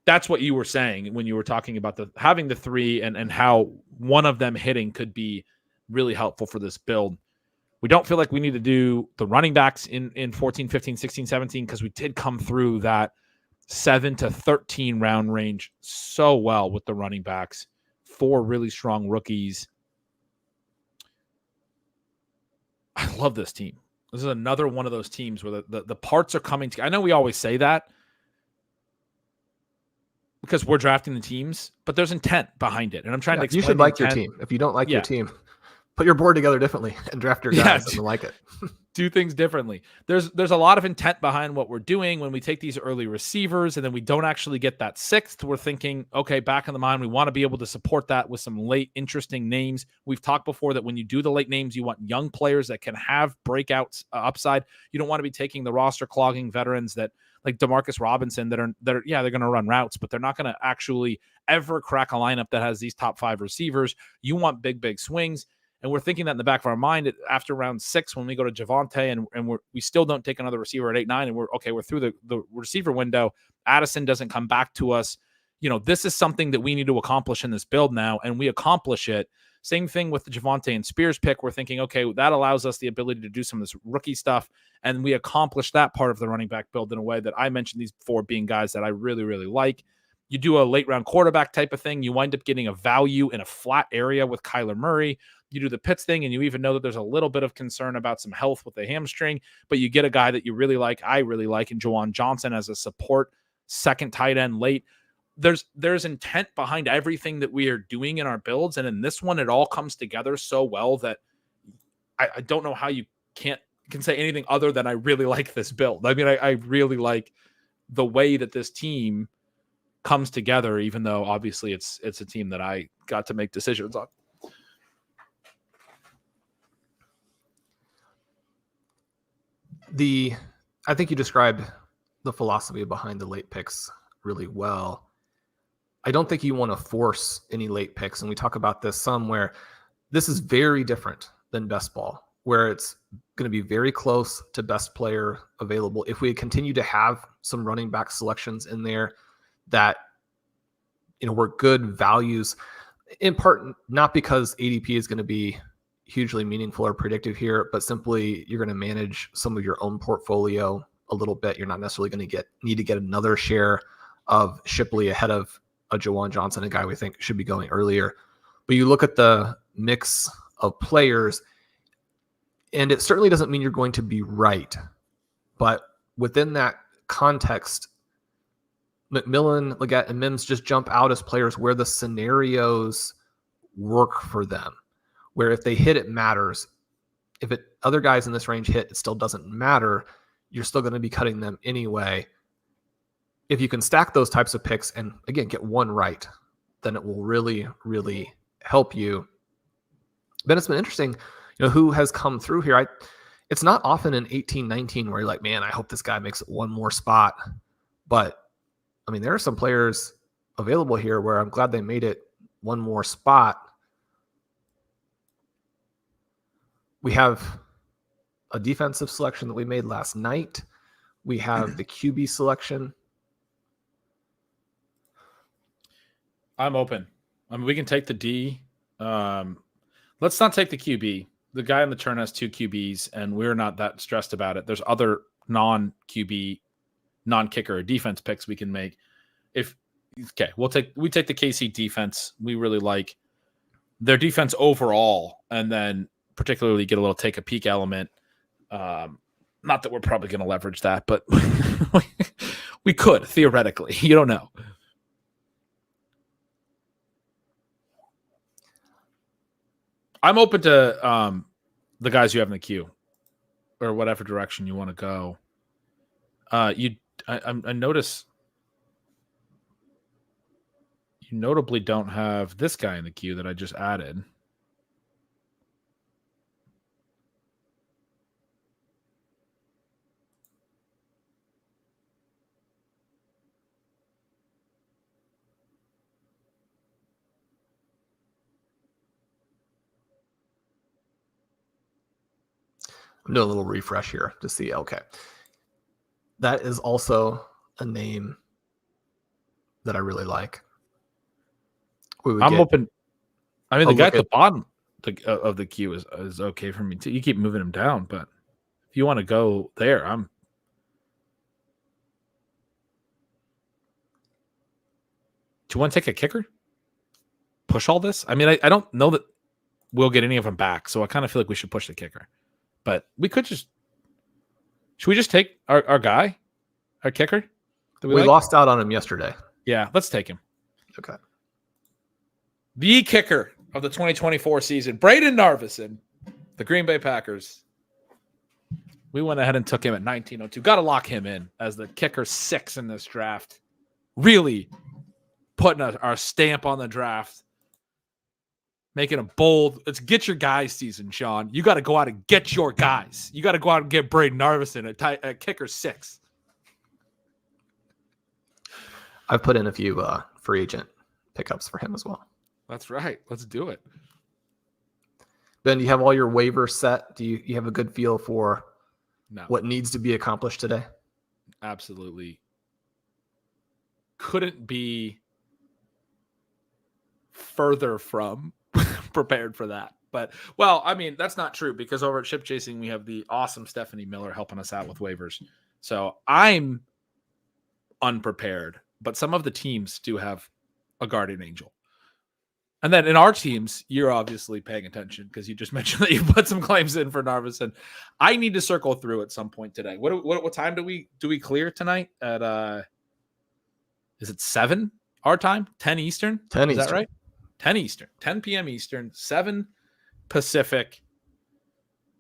that's what you were saying when you were talking about having the 3 and how one of them hitting could be really helpful for this build. We don't feel like we need to do the running backs in 14, 15, 16, 17 because we did come through that 7 to 13 round range so well with the running backs. 4 really strong rookies. I love this team. This is another one of those teams where the parts are coming together. I know we always say that because we're drafting the teams, but there's intent behind it. And I'm trying to explain.
You should like your team. If you don't like your team, put your board together differently and draft your guys and like it.
Do things differently. There's a lot of intent behind what we're doing when we take these early receivers and then we don't actually get that 6th. We're thinking, okay, back in the mind, we want to be able to support that with some late interesting names. We've talked before that when you do the late names, you want young players that can have breakouts upside. You don't want to be taking the roster clogging veterans that like Demarcus Robinson that are they're going to run routes, but they're not going to actually ever crack a lineup that has these top 5 receivers. You want big swings. And we're thinking that in the back of our mind after round 6 when we go to Javonte and we still don't take another receiver at 8-9 and we're through the receiver window. Addison doesn't come back to us. This is something that we need to accomplish in this build now, and we accomplish it. Same thing with the Javonte and Spears pick. We're thinking, okay, that allows us the ability to do some of this rookie stuff, and we accomplish that part of the running back build in a way that I mentioned these 4 being guys that I really, really like. You do a late round quarterback type of thing. You wind up getting a value in a flat area with Kyler Murray. You do the Pitts thing, and you even know that there's a little bit of concern about some health with the hamstring, but you get a guy that you really like, I really like, in Juwan Johnson as a support second tight end late. There's intent behind everything that we are doing in our builds, and in this one, it all comes together so well that I don't know how you can say anything other than I really like this build. I mean, I really like the way that this team comes together, even though obviously it's a team that I got to make decisions on.
I think you described the philosophy behind the late picks really well. I don't think you want to force any late picks. And we talk about this some where this is very different than best ball, where it's going to be very close to best player available. If we continue to have some running back selections in there that, were good values, in part, not because ADP is going to be hugely meaningful or predictive here, but simply you're going to manage some of your own portfolio a little bit. You're not necessarily going to need to get another share of Shipley ahead of a Juwan Johnson, a guy we think should be going earlier. But you look at the mix of players, and it certainly doesn't mean you're going to be right. But within that context, McMillan, Leggett, and Mims just jump out as players where the scenarios work for them, where if they hit, it matters. If other guys in this range hit, it still doesn't matter. You're still going to be cutting them anyway. If you can stack those types of picks and, again, get one right, then it will really, really help you. Then it's been interesting, who has come through here. It's not often in 18-19 where you're like, man, I hope this guy makes it one more spot. But, I mean, there are some players available here where I'm glad they made it one more spot. We have a defensive selection that we made last night. We have the QB selection.
I'm open. I mean, we can take the D. Let's not take the QB. The guy in the turn has 2 QBs, and we're not that stressed about it. There's other non-QB, non-kicker defense picks we can make. We take the KC defense. We really like their defense overall, and then particularly get a little take a peek element. Not that we're probably going to leverage that, but we could theoretically. You don't know. I'm open to the guys you have in the queue, or whatever direction you want to go. I notice you notably don't have this guy in the queue that I just added.
I'm doing a little refresh here to see. Okay. That is also a name that I really like.
Open. I mean, the guy at the bottom of the queue is okay for me too. You keep moving him down, but if you want to go there, Do you want to take a kicker? Push all this? I mean, I don't know that we'll get any of them back, so I kind of feel like we should push the kicker. But we could just... Should we just take our guy? Our kicker?
We lost out on him yesterday.
Yeah, let's take him.
Okay.
The kicker of the 2024 season, Braden Narvison, the Green Bay Packers. We went ahead and took him at 1902. Got to lock him in as the kicker 6 in this draft. Really putting our stamp on the draft. Making a bold, it's get your guys season, Shawn. You got to go out and get your guys. You got to go out and get Braden Narvison at kicker 6.
I've put in a few free agent pickups for him as well.
That's right. Let's do it.
Ben, do you have all your waivers set? Do you have a good feel for what needs to be accomplished today?
Absolutely. Couldn't be further from prepared for that. But, well, I mean, that's not true because over at Ship Chasing, we have the awesome Stephanie Miller helping us out with waivers. So I'm unprepared, but some of the teams do have a guardian angel. And then in our teams, you're obviously paying attention because you just mentioned that you put some claims in for Narvison. I need to circle through at some point today. What time do we clear tonight? At is it 7 our time? 10 Eastern?
10
Is
Eastern.
that right? 10 Eastern. 10 p.m. Eastern, 7 Pacific.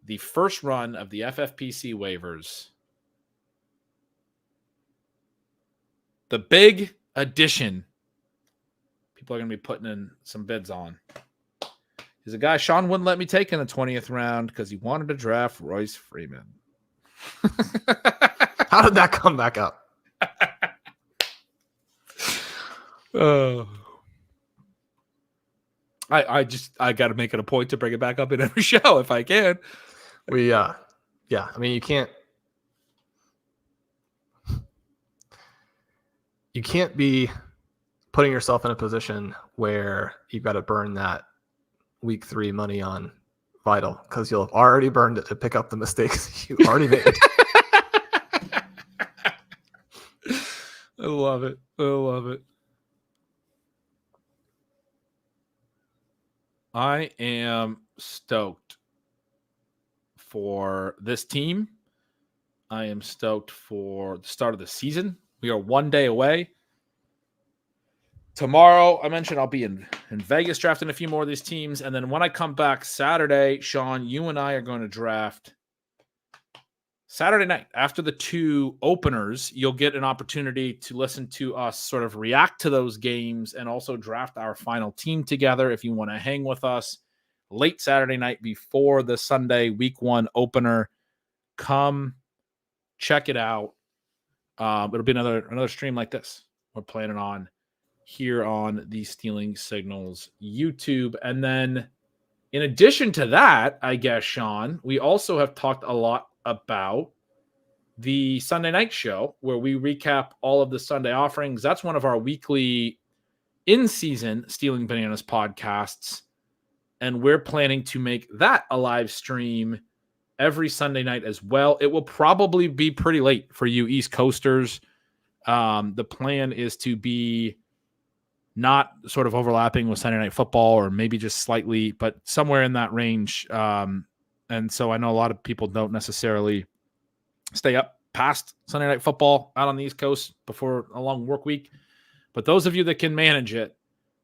The first run of the FFPC waivers. The big addition people are going to be putting in some bids on is a guy Shawn wouldn't let me take in the 20th round because he wanted to draft Royce Freeman.
How did that come back up?
I got to make it a point to bring it back up in every show if I can.
I mean, you can't be putting yourself in a position where you've got to burn that week 3 money on Vital because you'll have already burned it to pick up the mistakes you already made.
I love it. I am stoked for this team. I am stoked for the start of the season. We are 1 day away. Tomorrow, I mentioned I'll be in Vegas drafting a few more of these teams. And then when I come back Saturday, Shawn, you and I are going to draft Saturday night. After the 2 openers, you'll get an opportunity to listen to us sort of react to those games and also draft our final team together if you want to hang with us late Saturday night before the Sunday week 1 opener. Come check it out. It'll be another stream like this we're planning on here on the Stealing Signals YouTube. And then in addition to that, I guess, Shawn, we also have talked a lot about the Sunday night show where we recap all of the Sunday offerings. That's one of our weekly in-season Stealing Bananas podcasts. And we're planning to make that a live stream every Sunday night as well. It will probably be pretty late for you East Coasters. The plan is to be not sort of overlapping with Sunday Night Football, or maybe just slightly, but somewhere in that range. And so I know a lot of people don't necessarily stay up past Sunday Night Football out on the East Coast before a long work week. But those of you that can manage it,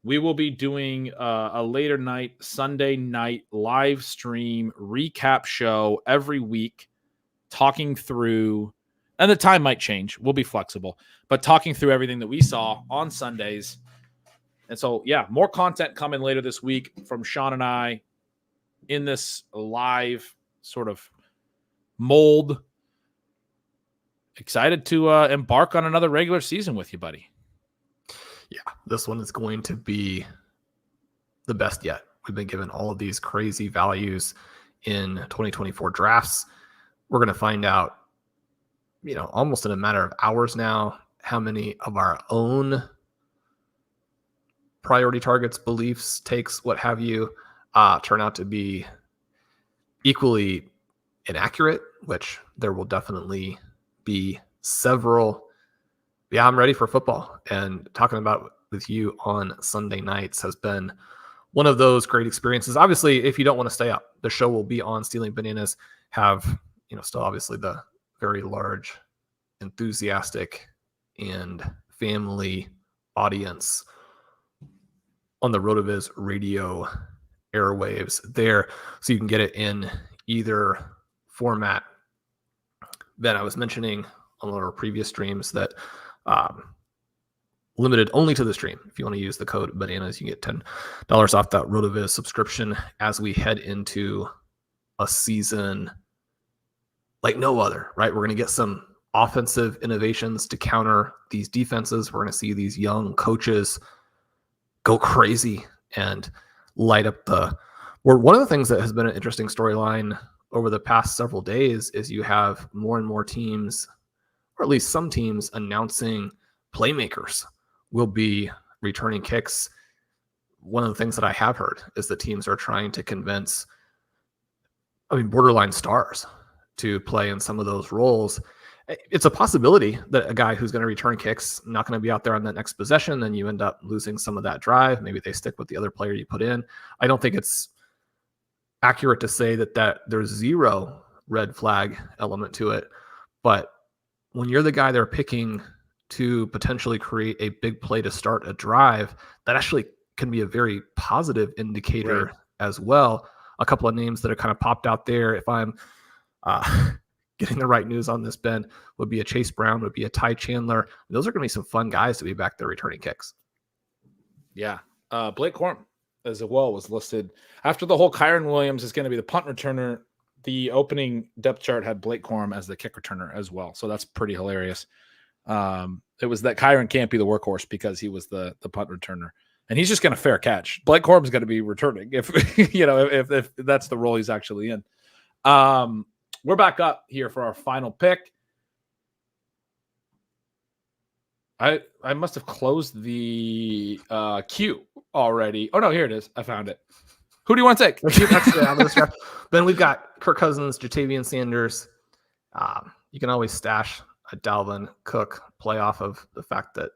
we will be doing a later night, Sunday night live stream recap show every week, talking through, and the time might change. We'll be flexible, but talking through everything that we saw on Sundays. And so, yeah, more content coming later this week from Shawn and I in this live sort of mold. Excited to embark on another regular season with you, buddy.
Yeah, this one is going to be the best yet. We've been given all of these crazy values in 2024 drafts. We're going to find out, almost in a matter of hours now, how many of our own priority targets, beliefs, takes, what have you, turn out to be equally inaccurate, which there will definitely be several. Yeah, I'm ready for football, and talking about with you on Sunday nights has been one of those great experiences. Obviously, if you don't want to stay up, the show will be on. Stealing Bananas have, still obviously the very large, enthusiastic, and family audience on the RotoViz radio airwaves there. So you can get it in either format. Ben, I was mentioning on one of our previous streams that limited only to the stream. If you want to use the code BANANAS, you get $10 off that RotoViz subscription as we head into a season like no other, right? We're going to get some offensive innovations to counter these defenses. We're going to see these young coaches go crazy and light up one of the things that has been an interesting storyline over the past several days is you have more and more teams, or at least some teams, announcing playmakers will be returning kicks. One of the things that I have heard is that teams are trying to convince, borderline stars to play in some of those roles. It's a possibility that a guy who's going to return kicks not going to be out there on that next possession, then you end up losing some of that drive. Maybe they stick with the other player you put in. I don't think it's accurate to say that there's zero red flag element to it, but when you're the guy they're picking to potentially create a big play to start a drive, that actually can be a very positive indicator as well. A couple of names that are kind of popped out there, if I'm getting the right news on this, Ben, would be a Chase Brown, would be a Ty Chandler. Those are going to be some fun guys to be back there returning kicks.
Yeah. Blake Corum as well was listed. After the whole Kyron Williams is going to be the punt returner, the opening depth chart had Blake Corum as the kick returner as well. So that's pretty hilarious. It was that Kyron can't be the workhorse because he was the punt returner. And he's just going to fair catch. Blake Corum's going to be returning if if that's the role he's actually in. We're back up here for our final pick. I must have closed the queue already. Oh no, here it is. I found it. Who do you want to take?
Ben, we've got Kirk Cousins, Jatavian Sanders. You can always stash a Dalvin Cook play off of the fact that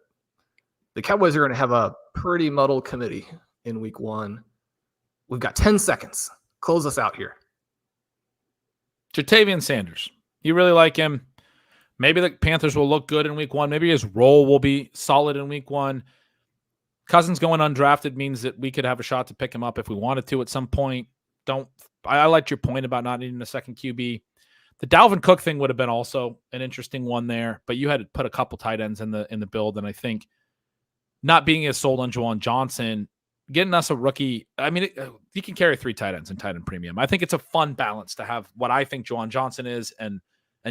the Cowboys are going to have a pretty muddled committee in week one. We've got 10 seconds. Close us out here.
Jatavian Sanders. You really like him. Maybe the Panthers will look good in week one. Maybe his role will be solid in week one. Cousins going undrafted means that we could have a shot to pick him up if we wanted to at some point. I liked your point about not needing a second QB. The Dalvin Cook thing would have been also an interesting one there, but you had to put a couple tight ends in the build, and I think not being as sold on Juwan Johnson, getting us a rookie. You can carry 3 tight ends in tight end premium. I think it's a fun balance to have what I think Juwan Johnson is and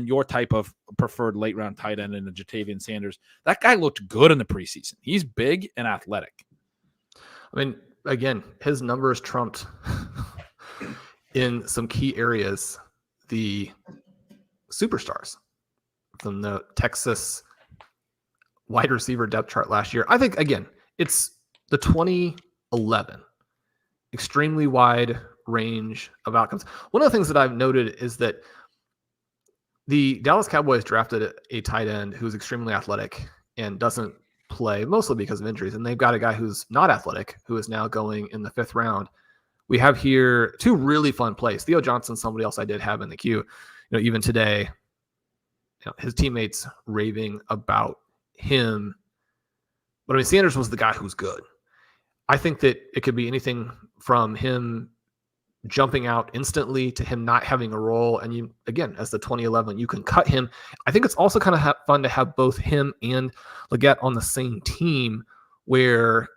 your type of preferred late round tight end in the Jatavian Sanders. That guy looked good in the preseason. He's big and athletic.
Again, his numbers trumped in some key areas the superstars from the Texas wide receiver depth chart last year. I think, again, it's the 2011 extremely wide range of outcomes. One of the things that I've noted is that the Dallas Cowboys drafted a tight end who's extremely athletic and doesn't play, mostly because of injuries. And they've got a guy who's not athletic, who is now going in the 5th round. We have here 2 really fun plays. Theo Johnson, somebody else I did have in the queue. Even today, his teammates raving about him. But I mean, Sanders was the guy who's good. I think that it could be anything from him jumping out instantly to him not having a role. And you, again, as the 2011, you can cut him. I think it's also kind of fun to have both him and Leggett on the same team, where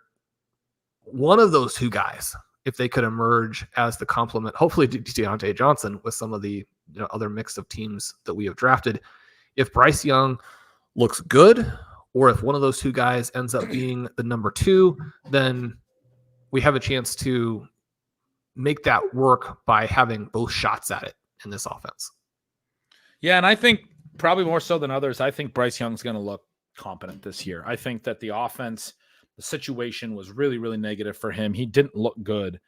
one of those 2 guys, if they could emerge as the complement, hopefully to Deontay Johnson with some of the other mix of teams that we have drafted, if Bryce Young looks good, or if one of those 2 guys ends up being the number 2, then we have a chance to make that work by having both shots at it in this offense.
Yeah, and I think probably more so than others, I think Bryce Young's going to look competent this year. I think that the offense, the situation was really, really negative for him. He didn't look good.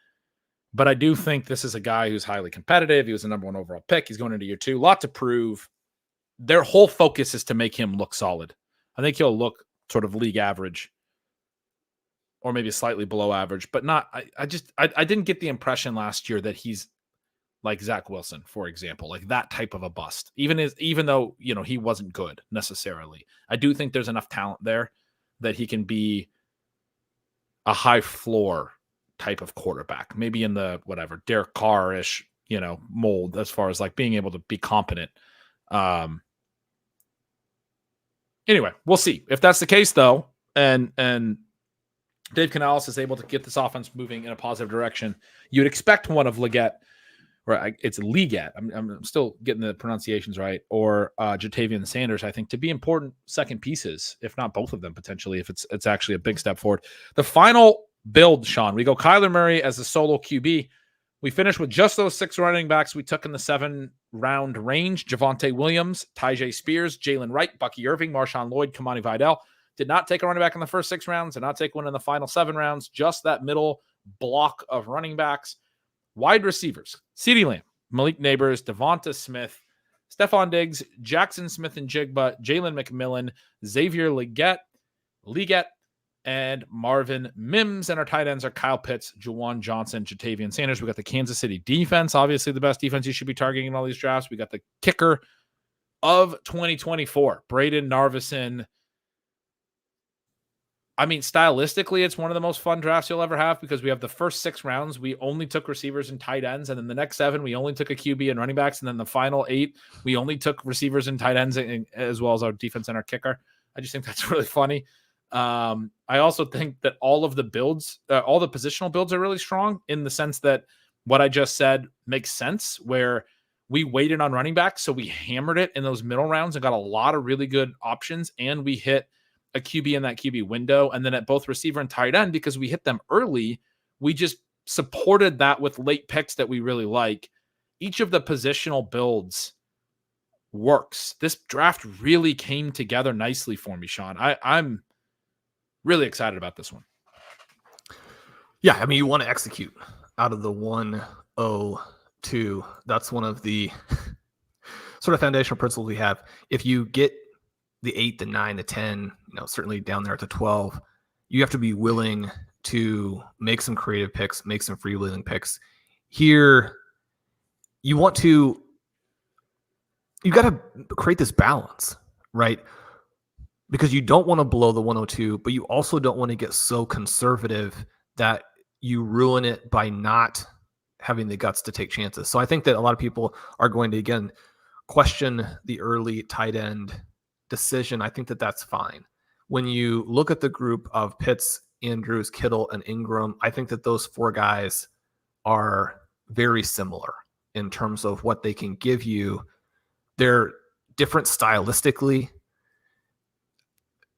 But I do think this is a guy who's highly competitive. He was the number 1 overall pick. He's going into year 2. Lot to prove. Their whole focus is to make him look solid. I think he'll look sort of league average, or maybe slightly below average, but not. I didn't get the impression last year that he's like Zach Wilson, for example, like that type of a bust. Even though he wasn't good necessarily, I do think there's enough talent there that he can be a high floor type of quarterback, maybe in the whatever Derek Carr-ish mold as far as like being able to be competent. Anyway, we'll see if that's the case though, and Dave Canales is able to get this offense moving in a positive direction. You'd expect one of Leggett, or it's Leggett, I'm still getting the pronunciations right, or Jatavian Sanders, I think, to be important second pieces, if not both of them potentially, if it's actually a big step forward. The final build, Sean, we go Kyler Murray as the solo QB. We finished with just those 6 running backs we took in the 7-round range: Javonte Williams, Tyjae Spears, Jalen Wright, Bucky Irving, Marshawn Lloyd, Kamani Vidal. Did not take a running back in the first 6 rounds, did not take one in the final 7 rounds, just that middle block of running backs. Wide receivers: CeeDee Lamb, Malik Neighbors, Devonta Smith, Stephon Diggs, Jackson Smith and Jigba, Jalen McMillan, Xavier Leggett, and Marvin Mims. And our tight ends are Kyle Pitts, Juwan Johnson, Jatavian Sanders. We got the Kansas City defense, obviously the best defense you should be targeting in all these drafts. We got the kicker of 2024, Braden Narvison. I mean, stylistically, it's one of the most fun drafts you'll ever have, because we have the first 6 rounds, we only took receivers and tight ends. And then the next 7, we only took a QB and running backs. And then the final 8, we only took receivers and tight ends, as well as our defense and our kicker. I just think that's really funny. I also think that all of the builds, all the positional builds are really strong, in the sense that what I just said makes sense, where we waited on running back. So we hammered it in those middle rounds and got a lot of really good options. And we hit a QB in that QB window. And then at both receiver and tight end, because we hit them early, we just supported that with late picks that we really like. Each of the positional builds works. This draft really came together nicely for me, Sean. I'm really excited about this one.
Yeah, I mean, you want to execute out of the 102. That's one of the sort of foundational principles we have. If you get the 8, the 9, the 10, certainly down there at the 12, you have to be willing to make some creative picks, make some freewheeling picks. Here, you got to create this balance, right? Because you don't want to blow the 102, but you also don't want to get so conservative that you ruin it by not having the guts to take chances. So I think that a lot of people are going to, again, question the early tight end decision. I think that that's fine. When you look at the group of Pitts, Andrews, Kittle, and Ingram, I think that those 4 guys are very similar in terms of what they can give you. They're different stylistically.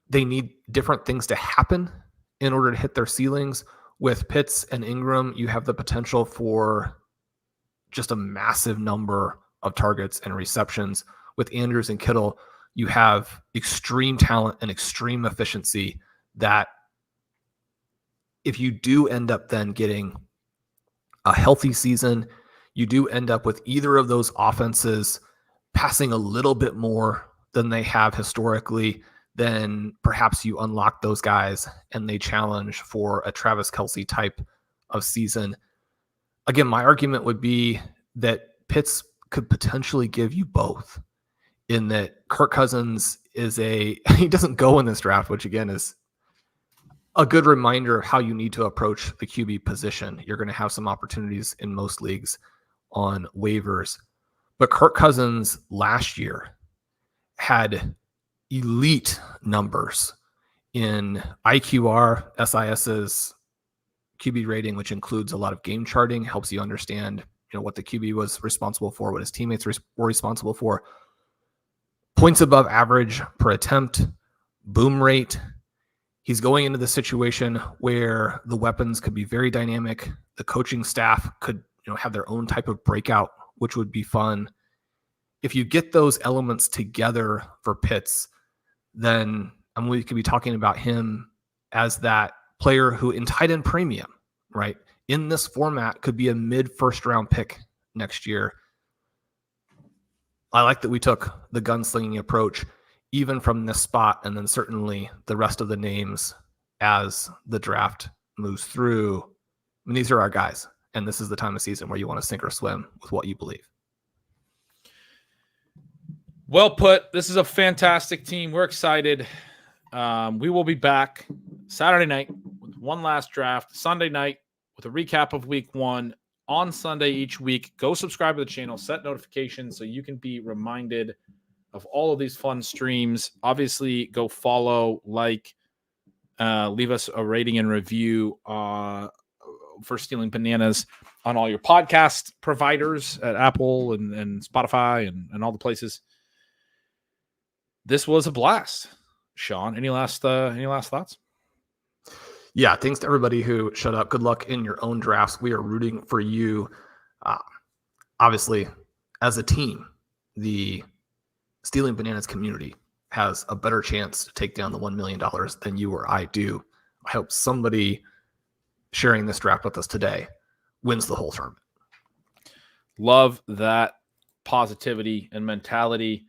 They need different things to happen in order to hit their ceilings. With Pitts and Ingram, you have the potential for just a massive number of targets and receptions. With Andrews and Kittle, you have extreme talent and extreme efficiency that if you do end up then getting a healthy season, you do end up with either of those offenses passing a little bit more than they have historically, then perhaps you unlock those guys and they challenge for a Travis Kelce type of season. Again, my argument would be that Pitts could potentially give you both, in that Kirk Cousins he doesn't go in this draft, which again is a good reminder of how you need to approach the QB position. You're going to have some opportunities in most leagues on waivers. But Kirk Cousins last year had elite numbers in IQR, SIS's QB rating, which includes a lot of game charting, helps you understand, what the QB was responsible for, what his teammates were responsible for. Points above average per attempt, boom rate. He's going into the situation where the weapons could be very dynamic. The coaching staff could, have their own type of breakout, which would be fun. If you get those elements together for Pitts, then we could be talking about him as that player who in tight end premium, right, in this format could be a mid first round pick next year. I like that we took the gunslinging approach even from this spot, and then certainly the rest of the names as the draft moves through. I mean, these are our guys, and this is the time of season where you want to sink or swim with what you believe.
Well put. This is a fantastic team. We're excited. We will be back Saturday night with one last draft, Sunday night with a recap of week 1 on Sunday each week. Go subscribe to the channel, set notifications so you can be reminded of all of these fun streams. Obviously, go follow, leave us a rating and review for Stealing Bananas on all your podcast providers at Apple and Spotify and all the places. This was a blast. Shawn, any last thoughts?
Yeah, thanks to everybody who showed up. Good luck in your own drafts. We are rooting for you. Obviously, as a team, the Stealing Bananas community has a better chance to take down the $1 million than you or I do. I hope somebody sharing this draft with us today wins the whole tournament.
Love that positivity and mentality.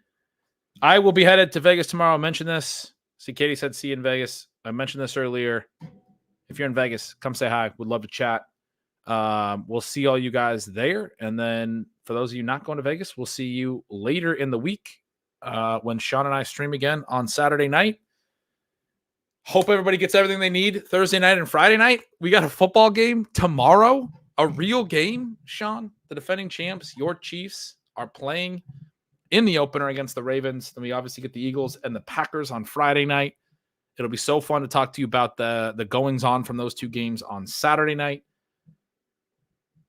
I will be headed to Vegas tomorrow. I mentioned this. See, Katie said see you in Vegas. I mentioned this earlier. If you're in Vegas, come say hi. Would love to chat. We'll see all you guys there. And then for those of you not going to Vegas, we'll see you later in the week when Shawn and I stream again on Saturday night. Hope everybody gets everything they need Thursday night and Friday night. We got a football game tomorrow, a real game, Shawn. The defending champs, your Chiefs, are playing in the opener against the Ravens. Then we obviously get the Eagles and the Packers on Friday night. It'll be so fun to talk to you about the goings on from those two games on Saturday night.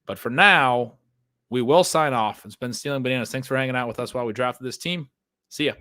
But for now, we will sign off. It's been Stealing Bananas. Thanks for hanging out with us while we drafted this team. See ya.